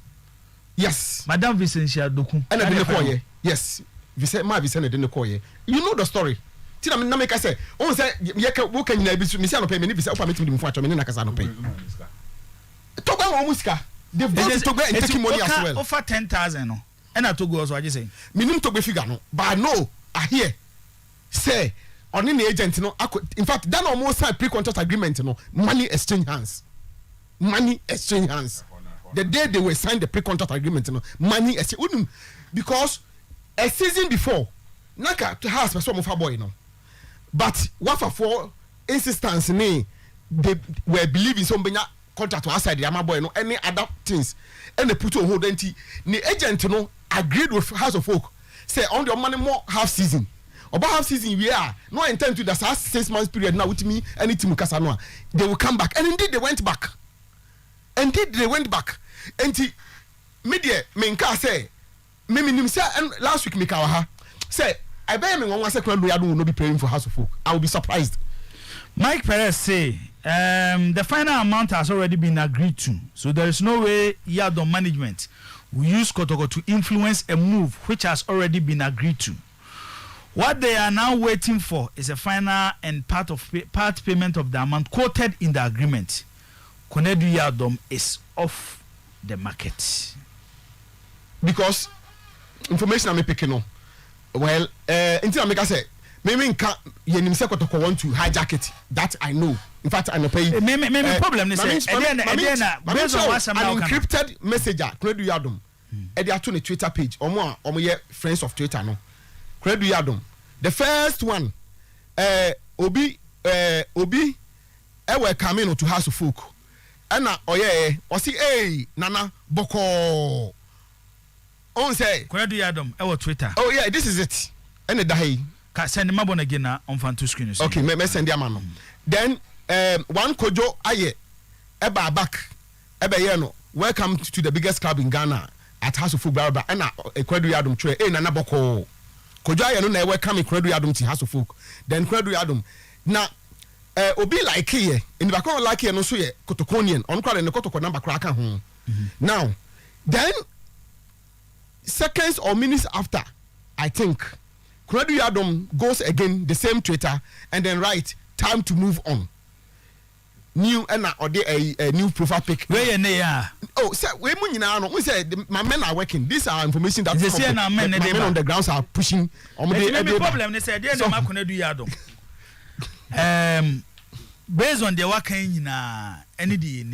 B: Yes.
A: Madam Vicentia Doku.
B: And I didn't yes. Vicente didn't call you. You know the story. Tina na make say on say ye ka wo kan nyina bi me say no pay me ni bi say opa metim di mfo atwa me na kasa no pay to gba won musika they've got to go and take money as well
A: offer 10,000 no and I to go also I just say
B: minim to go figure no but no I hear say on the agent no in fact that almost sign pre-contract agreement no money exchange hands the day they were signed the pre-contract agreement no money exchange because a season before naka to house person of boy no. But what for insistence they were believing some contract to outside the ama boy no any other things and they put on hold the agent no agreed with House of Folk say on the money more half season about half season we are no intend to that 6 months period now with me anything kasanoa they will come back and indeed they went back and media menka say me say and last week me ka say I bet me one second we will not be paying for House of Folk. I will be surprised.
A: Mike Perez say the final amount has already been agreed to, so there is no way Yadom management will use Kotoko to influence a move which has already been agreed to. What they are now waiting for is a final and part payment of the amount quoted in the agreement. Konedu Yadom is off the market
B: because information I'm picking up. Well, until I make say, maybe you Kotoko want to hijack it. That I know. In fact, I know pay.
A: Maybe problem is based on what
B: an encrypted messenger. Credu Yadom. They are to the Twitter page. Or more friends of Twitter. No. Credu Yadom. The first one, Obi, were coming to House of Folk. And or see, Nana Boko. On say
A: Kwedu Yadom our Twitter.
B: oh yeah, this is it. And the hey
A: Ka send my bon again on fan two screen.
B: okay, me send the man. Then one kojo aye eba back eba yeno welcome to the biggest club in Ghana at House of Folk Baraba and Kwedu Yadom tray nana boko kojo aye no na welcome Kwedu Yadom to House of Folk. Then Kwedu Yadom na obi like here in the back like here no so ye kotokonian on kwale ne kotoko number kraka ho. Now then seconds or minutes after, I think Kwedu Yadom goes again the same Twitter and then write time to move on. New or a new profile pic.
A: Where you
B: oh, sir, we say my men are working. These are information that
A: my
B: men on the grounds are pushing.
A: The problem they said they no Kwedu Yadom. Based on the work in any day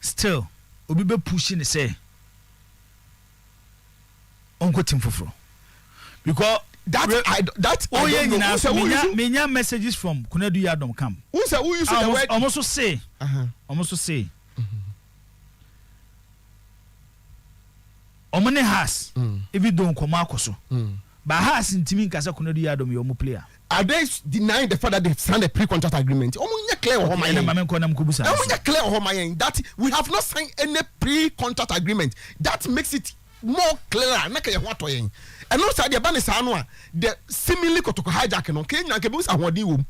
A: still obi be pushing say onko team foforo because that
B: oh yeah
A: menya messages from Kwedu Yadom camp
B: who say who use the word
A: almost say omone has even though nkoma akoso but has ntimi nkasa Kwedu Yadom your player.
B: Are they denying the fact that they signed a pre-contract agreement? Clear that we have not signed any pre-contract agreement. That makes it more clear. And also the ban the seemingly kotoko hijacking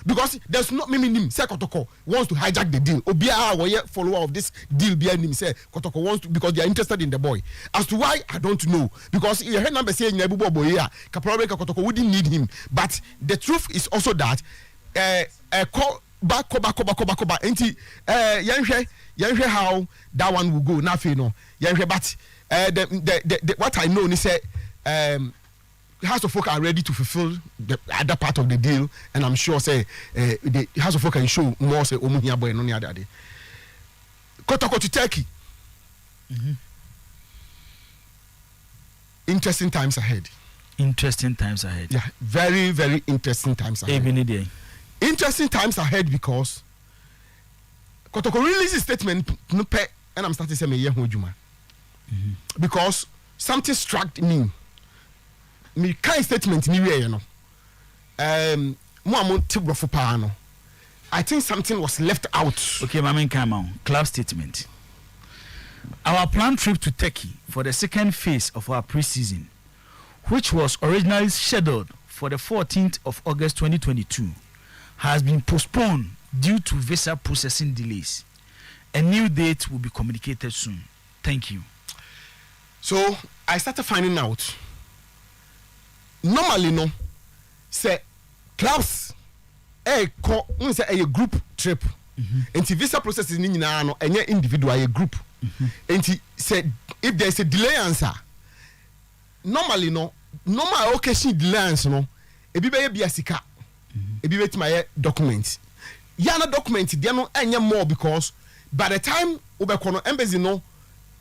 B: because there's not meaning say kotoko wants to hijack the deal. Obia follower of this deal behind him say kotoko wants to because they are interested in the boy. As to why I don't know because you heard number saying boy here probably kotoko wouldn't need him. But the truth is also that back enti yenhwe how that one will go nothing no yenhwe but the what I know is say House of Folk are ready to fulfill the other part of the deal, and I'm sure say the House of Folk can show more say omuhia boy no ni other day. Kotoko to Turkey. Interesting times ahead.
A: Yeah,
B: very very interesting times ahead. Interesting times ahead because Kotoko releases statement no pay and I'm starting to say me juma because something struck me. Me kind statement ni we no mo amon tibrofo pa no I think something was left out.
A: Okay, Mamen Kamau, club statement. Our planned trip to Turkey for the second phase of our pre-season, which was originally scheduled for the 14th of August 2022, has been postponed due to visa processing delays. A new date will be communicated soon. Thank you.
B: So I started finding out. Normally, no, say clubs, a group trip. And the visa process is no, individual a group. And he said if there's a delay answer, normally no, normal occasion delay answer no, e be a sika, e be my documents. Yana documents, they are no any more because by the time Ubekono embassy no,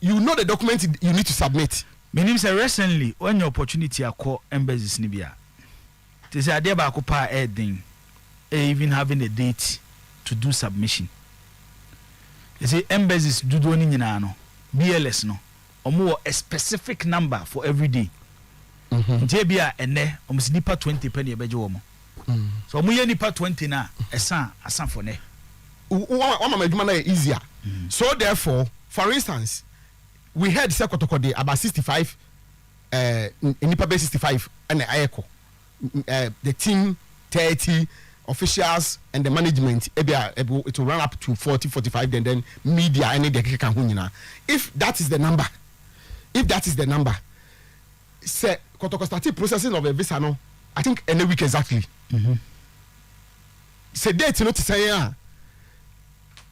B: you know the document you need to submit.
A: Meaning say recently when your opportunity acquire embassies nibia. They say they ba akupa adding, even having a date to do submission. They say embassies do ni nyina no, BLS no, omo a specific number for every day. Nti bia ene omo si nipa 20 penny ebeje omo. So omo ye nipa 20 na asan for ne.
B: One of my easier. So therefore, for instance, we had Sekotoko about 65 nipa base 65 and the Ayeko. The team 30 officials and the management it will run up to 40-45 then media and the if that is the number say Kotoko started processing of a visa no I think in a week exactly say date not to say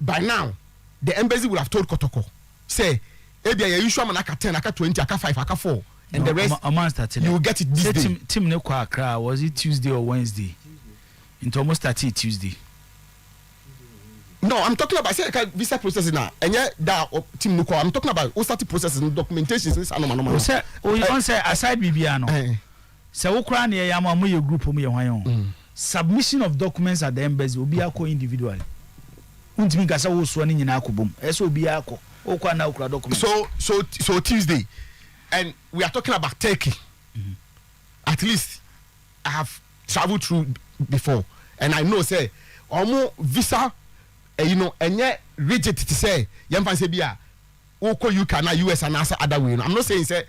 B: by now the embassy would have told Kotoko say ebia you usual man aka 10 aka 20 aka 5 aka 4 and the rest you will get it this day.
A: Team ne kwa Accra was it Tuesday or Wednesday? It almost started Tuesday.
B: No, I'm talking about say visa processing now. And yeah, that team no I'm talking about started processing documentation is normal.
A: Say on say aside bibia no. Say wo kra na ya ma mo ye group mo ye hwan. Submission of documents at the embassy obi akọ individually. Untimi gasa wo so ni nyina akobom. Eso obi akọ. So Tuesday
B: and we are talking about Turkey. At least I have traveled through before, and I know say almost visa, you know, and yet rigid to say young fan say bia oko UK na US and answer other way. I'm not saying say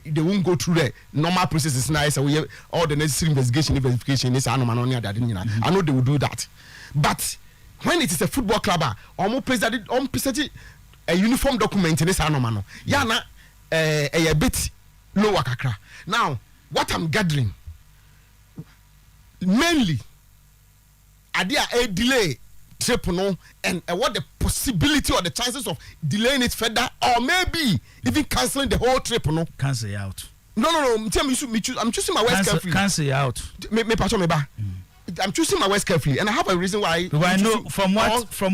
B: they won't go through the normal processes now, so we all the necessary verification is I know they will do that, but when it is a football club, almost presented a uniform document in this anomano. Yana a bit lower kakra. Now, what I'm gathering mainly are there a delay trip no and what the possibility or the chances of delaying it further or maybe even cancelling the whole trip no?
A: Cancel out.
B: No. I'm choosing my words carefully.
A: Cancel out.
B: I'm choosing my words carefully, and I have a reason why.
A: Because I know from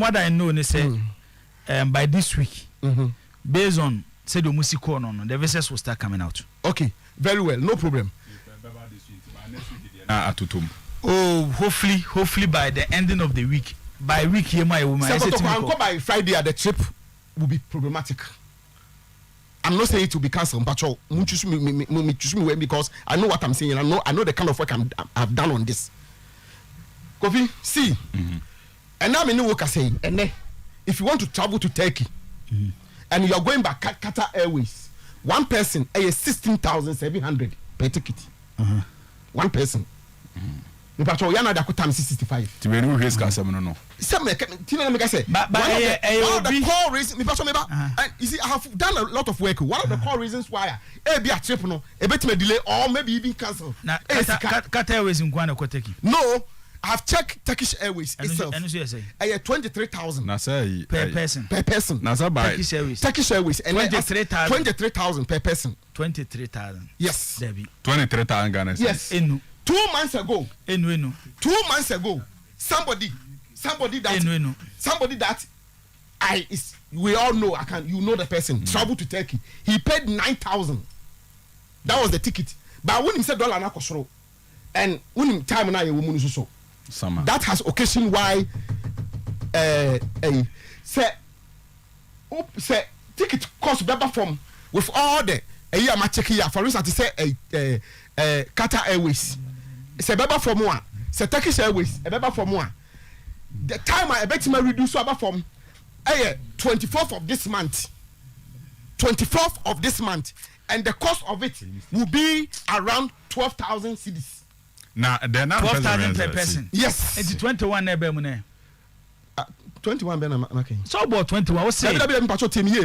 A: what I know, they say by this week, based on say the music the vessels will start coming out.
B: Okay, very well, no problem.
A: Oh, hopefully by the ending of the week. By week here, my woman.
B: By Friday, the trip will be problematic. I'm not saying it will be cancelled, but choose me because I know what I'm saying. I know the kind of work I've done on this. Kofi, see, and now I know what I say. And then, if you want to travel to Turkey, and you are going by Qatar Airways, one person is 16,700 per ticket. One person. But you are not that time 65.
D: To be no risk, no.
B: Some make I say. But one of the core reasons, you see, I have done a lot of work. One of the core reasons why a be a trip no, a bit may delay or maybe even cancel.
A: Now, Qatar Airways in Guana Turkey.
B: No. I have checked Turkish Airways itself. I had 23,000
A: per person.
B: Per person. Turkish Airways. And 23,000 per person.
A: 23,000.
B: Yes.
D: 23,000 Ghana.
B: Yes.
A: 2
B: months ago. 2 months ago. Somebody that we all know. You know the person. Traveled to Turkey. He paid 9,000. That was the ticket. But when he said dollar na kosoro, and when time na you woman so. That has occasioned why say ticket cost better from with all the year ma check here for instance say Qatar Airways say better from one say Turkish Airways better from one the time I bet me reduce better from 24th of this month 24th of this month and the cost of it will be around 12,000 cedis.
D: Now, they're not
A: 12,000 per person.
B: Yes.
A: It's 21 nebe mune.
B: 21 ben making.
A: So about 21. What's say?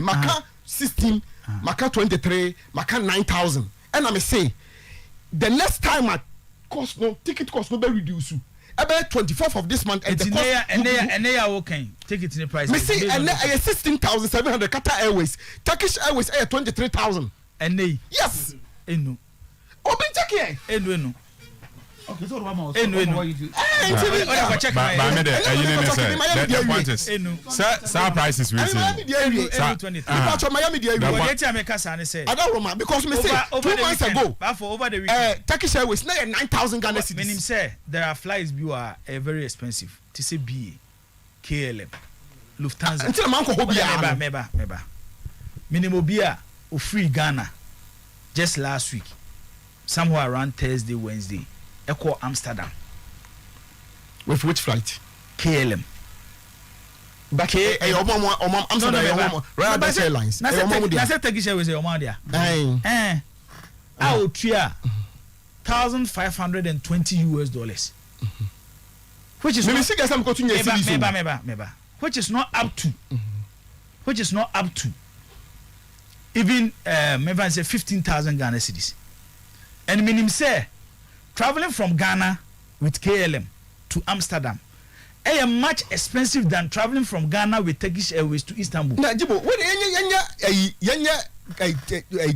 B: Maka 16, Maka 23, Maka 9,000. And I may say, the next time I cost no ticket cost no be reduce. About 24th of this month and the cost.
A: And they are okay. Ticket in the price.
B: Me see, and 16,700 Qatar Airways, Turkish Airways 23,000.
A: And they.
B: Yes.
A: Enu.
B: Open check here.
A: Enu.
E: Okay, so what
A: check my.
D: The point is, sir prices we see.
B: Because me say 2 months ago,
A: over the weekend,
B: Turkish Airways now 9,000 Ghana cedis.
A: Meaning say there are flights you are very expensive. To say BA, KLM, Lufthansa.
B: Until man ko hobia.
A: Meba. Minimum BA of free Ghana just last week, somewhere around Thursday, Wednesday. Echo Amsterdam.
B: With which flight?
A: KLM.
B: But Amsterdam, Royal Airlines.
A: That's a Turkish Airways. I will try $1,520. Which is which is not up to. Which is not up to. Even maybe I say 15,000 Ghana cedis. And minimum say. Traveling from Ghana with KLM to Amsterdam is much expensive than traveling from Ghana with Turkish Airways to Istanbul.
B: Now, Jibo, when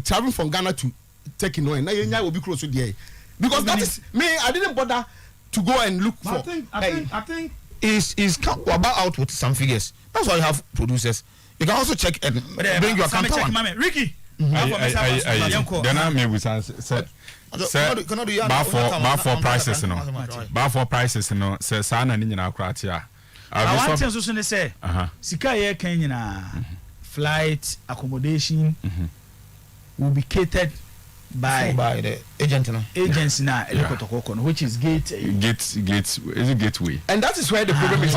B: traveling from Ghana to Turkey, no, and will be close to the because that is me. I didn't bother to go and look for.
E: I think is about out with some figures. That's why you have producers. You can also check and bring your counter.
A: Ricky.
D: Then I may bar for prices no say sana ni nyina akratia
A: I want to say sika ye kan nyina flight accommodation will be catered by
E: the agent now.
A: Agents now, which is
D: gateway.
B: And that is where the problem is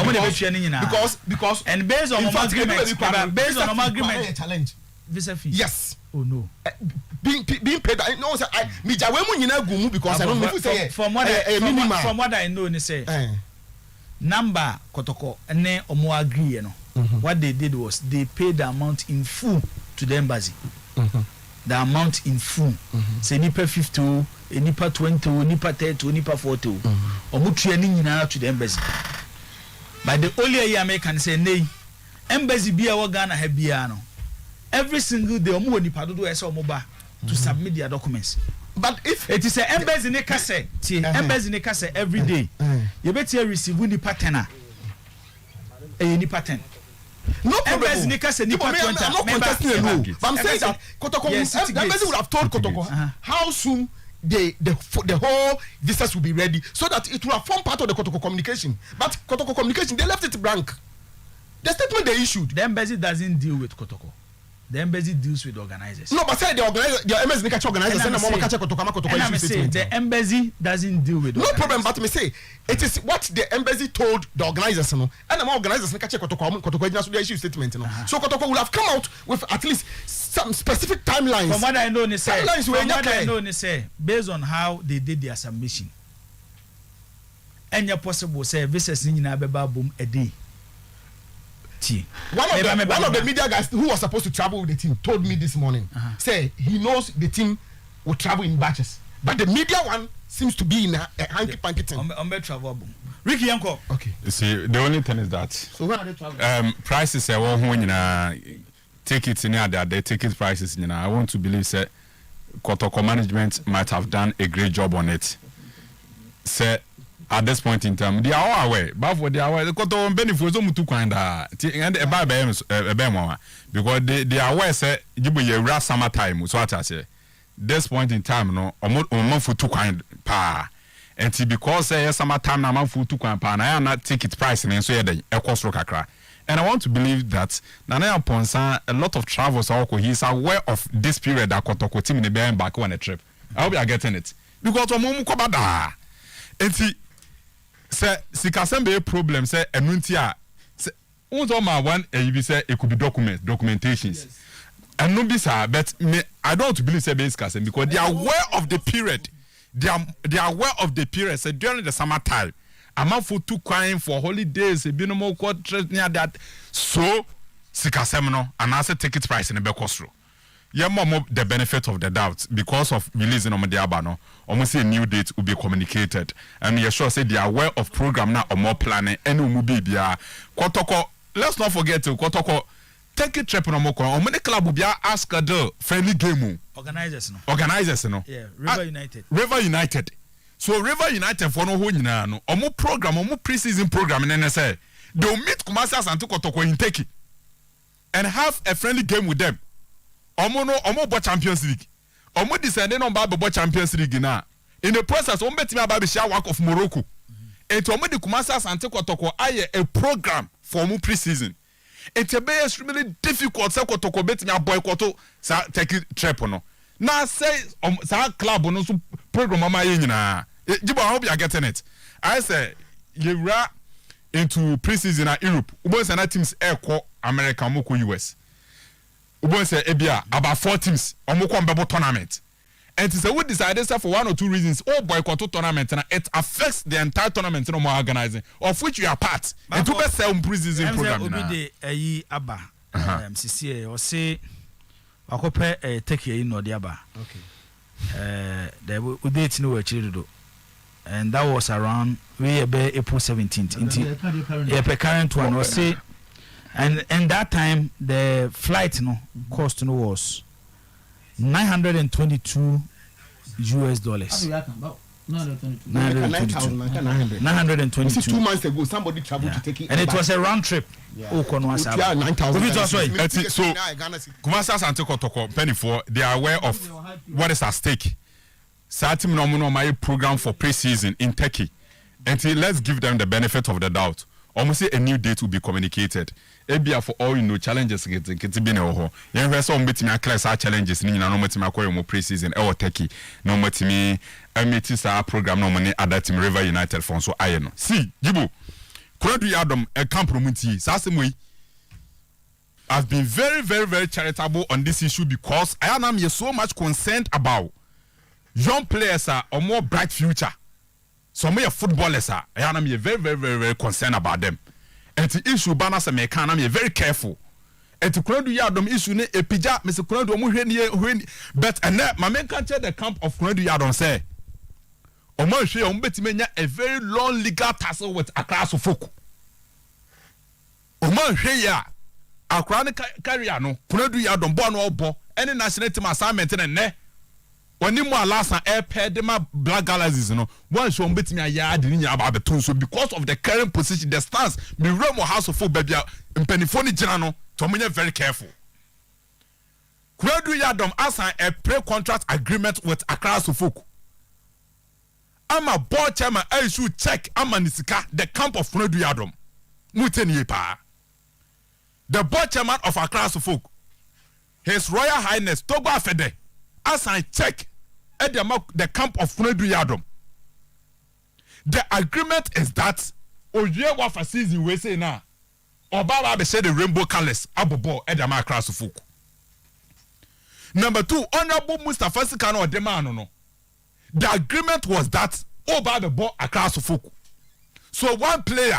B: because
A: and based on agreement
B: challenge
A: visa fee.
B: Yes.
A: Oh no.
B: Being paid. No, sir. I because I don't know if say
A: from what I know, they say number kotoko ne omo agree, you know. What they did was they paid the amount in full to the embassy. The amount in full. Say nipa 50, nipa 20, nipa 30, nipa 40. Omo training to the embassy. But the only American say nay, embassy be our Ghana hebiano. Every single day omo nipa do eso omo ba to submit their documents. But if it is an embassy ne kase, embassy ne kase every day, you better receive nipa 10. Nipa 10.
B: No problem.
A: I'm not contesting
B: the rule, but I'm saying that Kotoko, the embassy would have told Kotoko how soon the whole visas will be ready, so that it will have formed part of the Kotoko communication. But Kotoko communication, they left it blank. The statement they issued.
A: The embassy doesn't deal with Kotoko. The embassy deals with organizers.
B: No, but say the embassy catch organizers and
A: the embassy doesn't deal with.
B: No problem, but me say it is what the embassy told the organizers, and the organizers catch Kotoko issue statement. So Kotoko will have come out with at least some specific timelines.
A: From what I know, based on how they did their submission, any possible say visas in boom a day.
B: One of the media guys who was supposed to travel with the team told me this morning, say he knows the team will travel in batches, but the media one seems to be in a hanky-panky thing.
A: Ricky Yanko.
B: Okay.
D: You see, the only thing is that prices are when tickets in there, ticket prices in I want to believe that Kotoko management might have done a great job on it. Say at this point in time, they are aware. But for the aware, the Kotoko benefits of mutu kwanda and a bad because they are aware. Say you be a rough summer time. So what I say, this point in time, no, month for two kind pa. And because summer time na month for two kind pa, na not ticket price and so yeah, a cost kakra. And I want to believe that Nana Ponsa, a lot of travels are he's aware of this period that Kotoko team in the bear back on a trip. I hope you are getting it because Omumu Kobada. And see. Say Sikasembe problem say enuntia say my one you say it could be documentations and no be sir but me I don't want to believe say Sikasem because they are aware of the period they are aware of the period say during the summer time I'm for two crying for holidays a bit more near that so Sikasem no and I say ticket price in the Bekosro. Yeah, more the benefit of the doubt because of releasing on the Abano. Almost a new date will be communicated, and you're sure say they are aware of program now or more planning. And we be Kotoko. Let's not forget to Kotoko. Take a trip on Moko. Or many club will be ask a do friendly game.
A: Organizers,
D: no.
A: Yeah, River United.
D: River United. So River United for no one no. Or more program, or more pre-season program in NSA. They'll meet Kumasi and Kotoko in Turkey, and have a friendly game with them. Omo Champions League. Omo descending on Babo Champions League now. In the process, Omo Betima Babisha work of Morocco. And to Omo the Kumasa Sante Kotoko aye a program for mu pre-season. It's a very extremely difficult say Kotoko Betima boycott sa take trip no. Now say sa club no so program mama nyina. Jibo I hope you are getting it. I say you are into pre-season at Europe. Ubo say na teams air America moko US. Ubon say ebia about 4 teams omoko mbebo tournament and say we decided for one or two reasons boycott tournament and it affects the entire tournament no more organizing of which we are part and to be sell pre-season program
A: na obi de aba CC o say akope take you no de aba okay the date no we chiri do and that was around April 17th yeah current one was say. And that time the flight cost was $922. 922.
B: 2 months ago, somebody traveled to take it.
A: And it was a round trip.
B: Yeah, 9,000.
D: So, Kumasa Sante Kotoko, Penny for they are aware of what is at stake. Satim no my program for pre-season in Turkey. And let's give them the benefit of the doubt. almost say a new date will be communicated. Ebia for all you know challenges get be na ho. Yen hwe so mbetimi across our challenges ni nyina no matimi akoye mo pre-season e wo Turkey no matimi ameti sa program no money other team River United for so aye no. See, Jibo. Kuradu Yadom e camp promuti sa asem I've been very, very, very charitable on this issue because I am so much concerned about young players or more bright future. Some of your footballers I am very, very, very, very concerned about them. And the issue banners and me can I'm very careful. And to Kuradu Yadom issue ne epija Mr. Kuradu omu but and my man can't tell the camp of Kuradu Yadom say Omo hwe ombetime a very long legal tussle with Accra Sofoko. Omo hwe ya Accra ne career no Kuradu Yadom bo no obo any national team assignment ne oni mo alasa air de ma Black Galaxies no one show ombetime aya de nya aba beton so because of the current position the stance me Remo House of Folk bia mpanifo ni gina no to menye very careful. Kuradu Yadom assign a pre-contract agreement with Accra Sofoko. I'm a board chairman. I should check Amanisika, the camp of Kuradu Yadom. Muteni pa. The board chairman of Accra Sofoko, His Royal Highness Togo Afede, as I check at the camp of Kuradu Yadom. The agreement is that Oye Wafa season we say now. Obama be say the rainbow colors abobo at the Accra Sofoko. Number 2, Honorable Mustafa Sikano Odemano no. The agreement was that over the ball across Sofoko. So one player,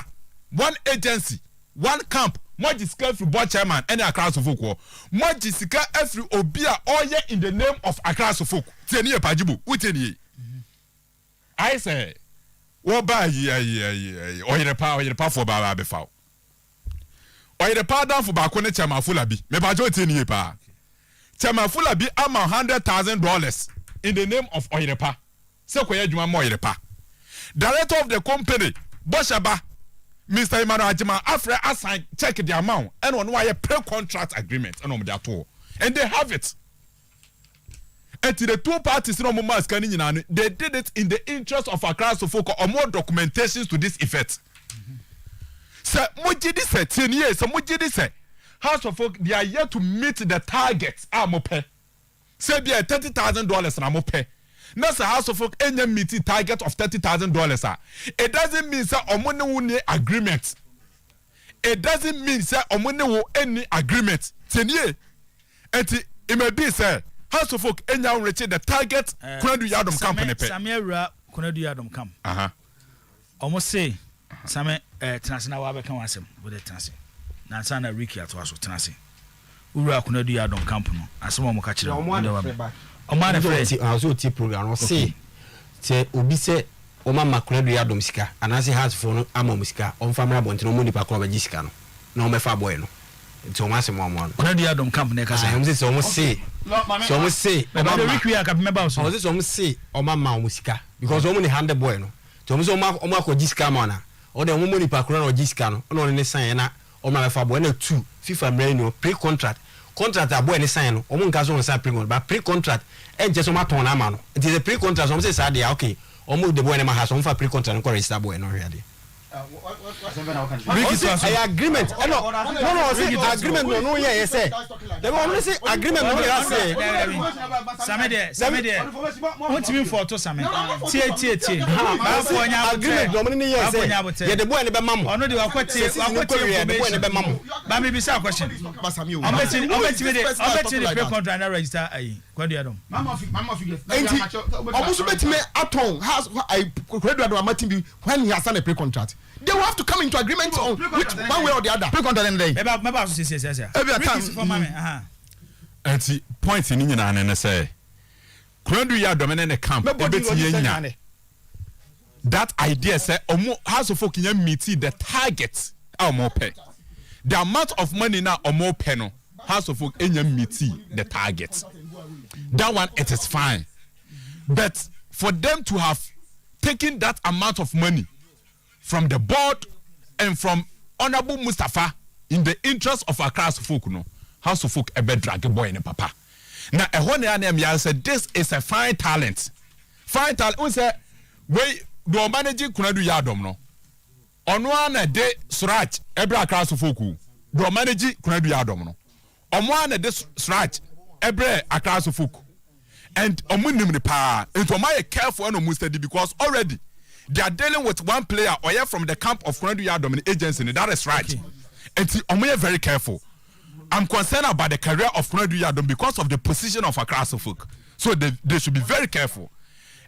D: one agency, one camp, Majisika football chairman, and across Sofoko. Majisika every obia all year in the name of Accra Sofoko. Teni pajibu, uteni. I say, Oba ye, or the power for Baba Befau. Or the power down for Bakone Chama Fulabi, Mebajo teni pa. Chama Fulabi ama $100,000. In the name of Oyerepa. Se koye adwuma mo Oyerepa. Director of the company, Boshaba, Mr. Emmanuel Ajima, after assign check the amount and on why a pre-contract agreement and on that all. And they have it. And to the two parties no more they did it in the interest of Accra Sofoko or more documentations to this effect. So mujidi say 10 years, so mujidi say House of Folk they are yet to meet the targets amope. Say be $30,000 na mo pay. Now the House of Folk any meeting target of $30,000. It doesn't mean say omone won agreement. It doesn't mean say omone won any agreement. Tenye. Enti it may be say House of Folk enya reach the target Kuradu Yadom company pay.
A: Samira Kuradu Yadom come. Almost say Same transna wa be kan wasem with the transi. Na sana Ricky atwa so transi. Ura Kuradu Yadom camp no. Asemo mo ka kire. Omane frɛ
E: also ti program no say obi se o mama Kuradu Yadom sika anase has for no ama musika on famra bonti no mo nipa ko ba gisika no na o mefa boy no nti o ma se mo no
A: Kuradu Yadom camp na ka say
E: o say o mo say o
A: mama Ricky aka me ba so
E: o say o mo say o mama o musika because o mo ni hand boy no to o mo say o ma ko gisika ma na o de o mo nipa ko na o gisika no no ne sign na o ma mefa boy na 2 FIFA mreno pre-contract contract abo any sign no omo nka so on sign pre-contract but pre-contract e je so ma ton na ma no it is a pre-contract so say say dey okay omo de boy na ma ha so on fa pre-contract no register boy no hwe dey agreement no agreement no yes say they want say agreement no yes say
A: Samede want me for to Samede tie ba for nya
E: agreement no ni yes say ye the boy ne be mamu
A: ono de wakwati
E: boy ne be mamu
A: ba me bisa question
B: ba Sami o
A: obeti the pre-contract na register ayi Kuradu Yadom
B: mama figure omo so betime aton has Kuradu Yadom amatin bi when he has signed a pre-contract they will have to come into agreement on which one way or the other.
A: Pre-contract them day. Maybe say.
B: Every time.
A: For mommy.
D: Enti point ni nyina na say. Kuradu Yadom na camp ebeti nya. That idea say omo House of Folk nya meet the target omo pay. The amount of money now omo pay no House of Folk nya meet the target. That one it is fine. But for them to have taken that amount of money from the board and from Honorable Mustafa in the interest of Accra Folk no House of Folk ebe drag boy in papa na ehone ya na said this is a fine talent we say we do manage Kuradu Yadom no ono ana de Suraj ebra Accra Sofoku do manage Konadu Yadom no omo ana de Suraj ebra Accra Sofoku and omunim ne pa into my careful and almost steady because already they are dealing with one player or from the camp of Konadu Yadom agency and that is right. And omo very careful. I'm concerned about the career of Konadu Yadom because of the position of Accra Sofoku. So they should be very careful.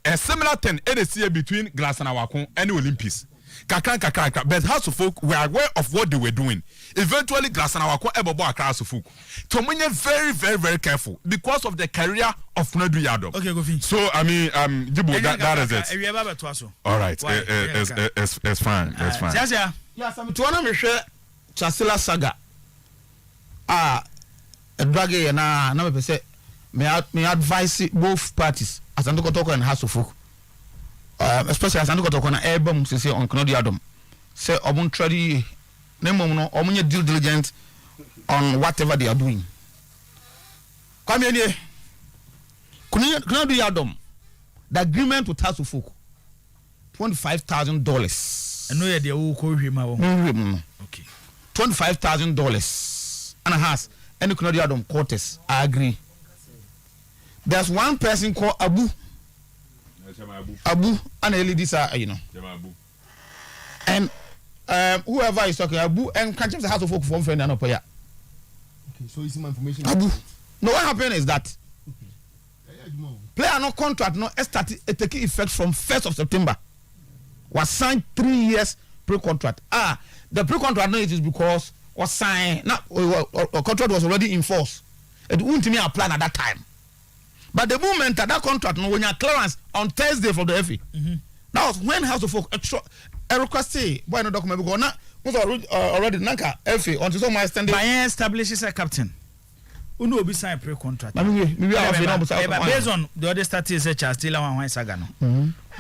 D: A similar thing NSCA between Glass and Awakon and the Olympics. Kakran, but House of Folk were aware of what they were doing. Eventually, Glass and Awakon ebo Accra Sofoku. Tomunye very, very, very careful because of the career of Konadu Yadom.
A: Okay, go finish.
D: So I mean, Jibu, that is it. All right, it's fine. It's fine.
E: Yes, I'm to one share Chasila Saga. A drag na me say may advise both parties as I talk and House of Folk. Especially as I talk on an album say on Konadu Yadom. Say obun tradi name no omunye due diligence on whatever they are doing. Come here. Konadu Yadom. The agreement with House of Folk $25,000.
A: I know they will call him.
E: Okay. $25,000 and a half. Any Konadu Yadom quarters. I agree. There's one person called Abu and a lady, you know. And whoever is talking Abu and can't the House of Folk from friend and up here.
B: Okay, so is my information.
E: Abu. No, what happened is that player no contract no start take effect from 1st of September. Was signed 3 years pre-contract. The pre-contract no it is because was signed now contract was already in force. It wouldn't me apply at that time. But the moment that contract no when your clearance on Thursday from the FA. That was when House of Folk a request boy no document because now was already nanka FA until some standing.
A: By establishes a captain. Who will be signed pre-contract?
E: Maybe
A: based on the other status is Charles Taylor and Sagano.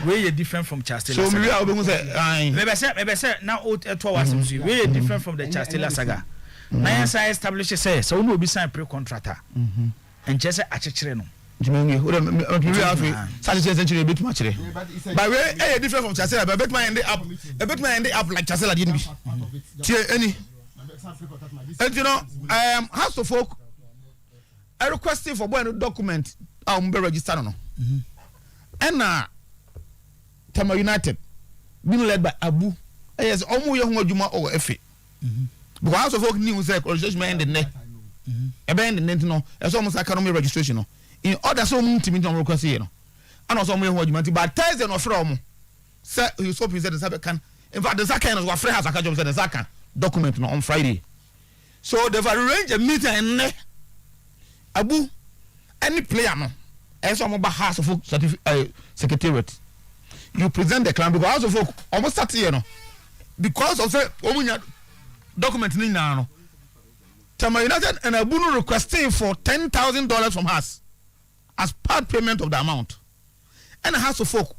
A: Way different from Charles Taylor. So maybe say now way different from the Charles Taylor saga. Now I establishes say so who will be signed pre-contractor. And just a chichreno.
E: By way, different from Chasela, but bet my end up like Chasela didn't be. Any. And you know, House of Folk I requested for one document be registered no. And Tama United being led by Abu. Yes, almost young Juma or Efe. Because House of Folk news like registration end the abandoned no, it's almost economic registration no. In order so to meet on request here, and also more what you want to buy Thursday or from. Sir, you so present the can. In fact, the second is what Frey has a catch of the second document on Friday. So they've arranged a meeting and Abu, any player no, as some of House of Folk secretariat. You present the claim because House of Folk almost start here no, because of the document in now. Tama United and Abu requesting for $10,000 from us. As part payment of the amount, and a House of Folk,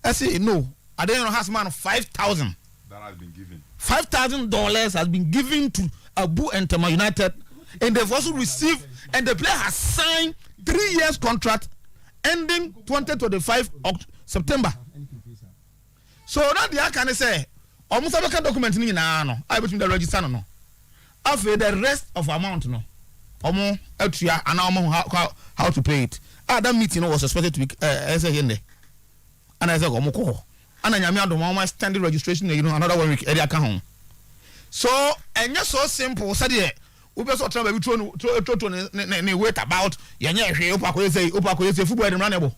E: I say no. I don't know has man 5,000.
D: That has been given.
E: $5,000 has been given to Abu and Tama United, and they've also received, and the player has signed 3 years contract ending 2025 September. So now the can say almost every document in no. I between the register no. After the rest of amount no. Omo etria and how to pay it. That meeting was expected to be and I said omo ko and nyame adom standing registration another 1 week area ka home. So and just so simple said here we be so try be to wait about yenye hwe opako say football dem runable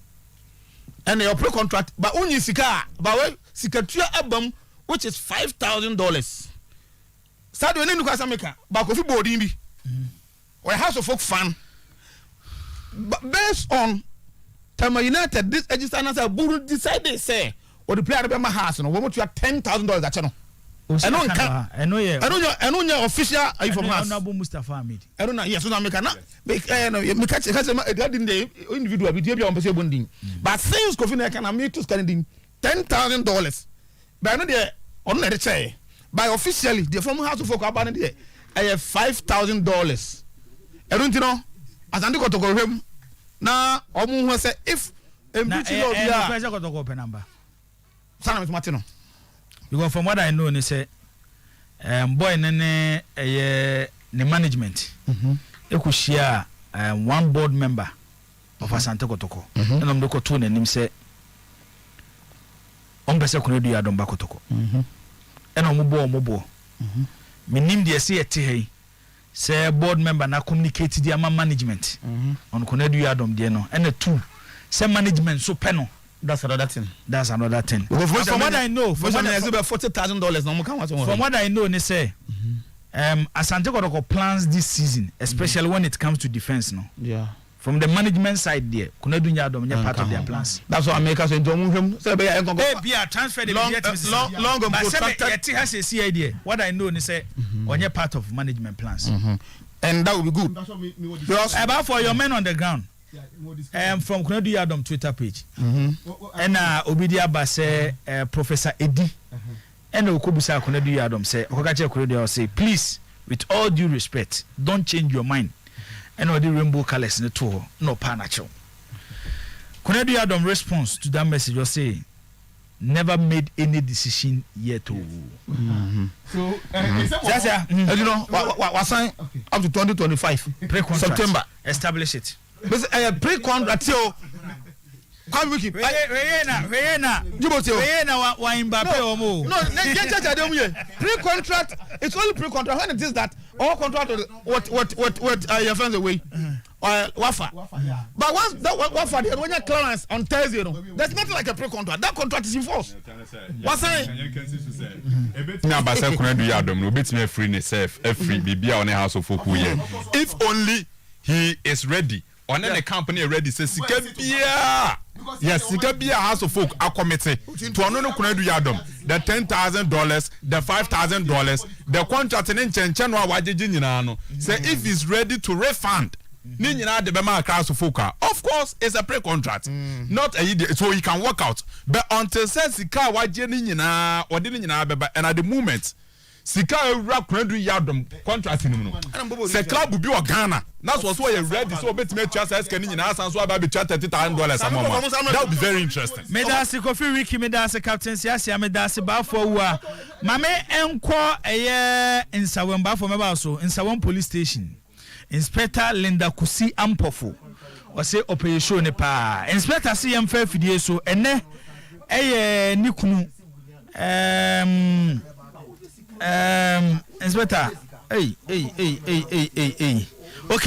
E: and your pre contract but only sika but sikatua abam which is $5,000. Sad we need to America but kofi boarding bi or House of Folk fan. But based on Tama United, this Egisana Buru decided say, or the player of my house, and we want to have $10,000 at channel. I know your official information. I don't know, yes, I make individual but since Kofi can make to spending $10,000. But I know they on the say by officially the former House of Folk abandoned there. I have $5,000. I don't know. As I go to go home now, I say if
A: number. Sana
E: Martino.
A: because from what I know they say boy ne the management e ko share one board member of Asante Kotoko and am do ko to na nim say on pese ko do ya don ba Kotoko and omo bo minim de say ete hey say board member na communicate the management on ko do ya don de no and two say management so peno.
E: That's another thing.
A: From what I know, from what I know, they say, Asante Kotoko plans this season, especially when it comes to defense. No,
E: yeah.
A: From the management side, there, Kunedunya Adom, part of their plans.
E: That's what America said.
A: Be a transfer long has a CID. What I know, they say, on your part of management plans,
E: and that will be good.
A: About for your men on the ground. From Kunedu Adam Twitter page. And Obidia Basse Professor Eddie and Okubusa Kunedu Adam say Okache Kunedu say please with all due respect don't change your mind and all the rainbow colors in the tour no panacho. Kunedu Adam response to that message was say never made any decision yet. So
E: you know what sign up to 2025 September
A: establish it.
E: Pre-contract till Pre-contract, it's only pre-contract when it is that all contract what your friends away Wafa. But once that Wafa when you clearance on Thursday, there's nothing like a pre-contract. That contract is in force. What's saying?
D: Now, but I couldn't do your dom. No, bit me free itself. Free be on a house of folk. If only he is ready. On any company ready says Sikabia. Yes, Sikabia House of Folk are committed to another Kunedu Yadom. The $10,000, the $5,000, the contract in Chenchanwa Wajinano. Say if he's ready to refund. Ninja the Bema House of Folk. Of course, it's a pre-contract. Not a so he can work out. But until says Sika Wajinina or didn't Beba and at the moment. Sika rap Kunedu Yadom contract in the club will be a Ghana. That's why you're ready. So, bet me trust us can in us and so about $30,000 a month. That would be very interesting.
A: Medasi Kofi Wiki, Medasi Captain Siasia, Medasi Bafo, Mame Enqua a year in Sawamba for Mabaso, in Sawan Police Station. Inspector Linda Kusi Ampofo, or say Operation Nepa. Inspector CM Fair Fidieso, and ne a Nikunu. Inspector, hey.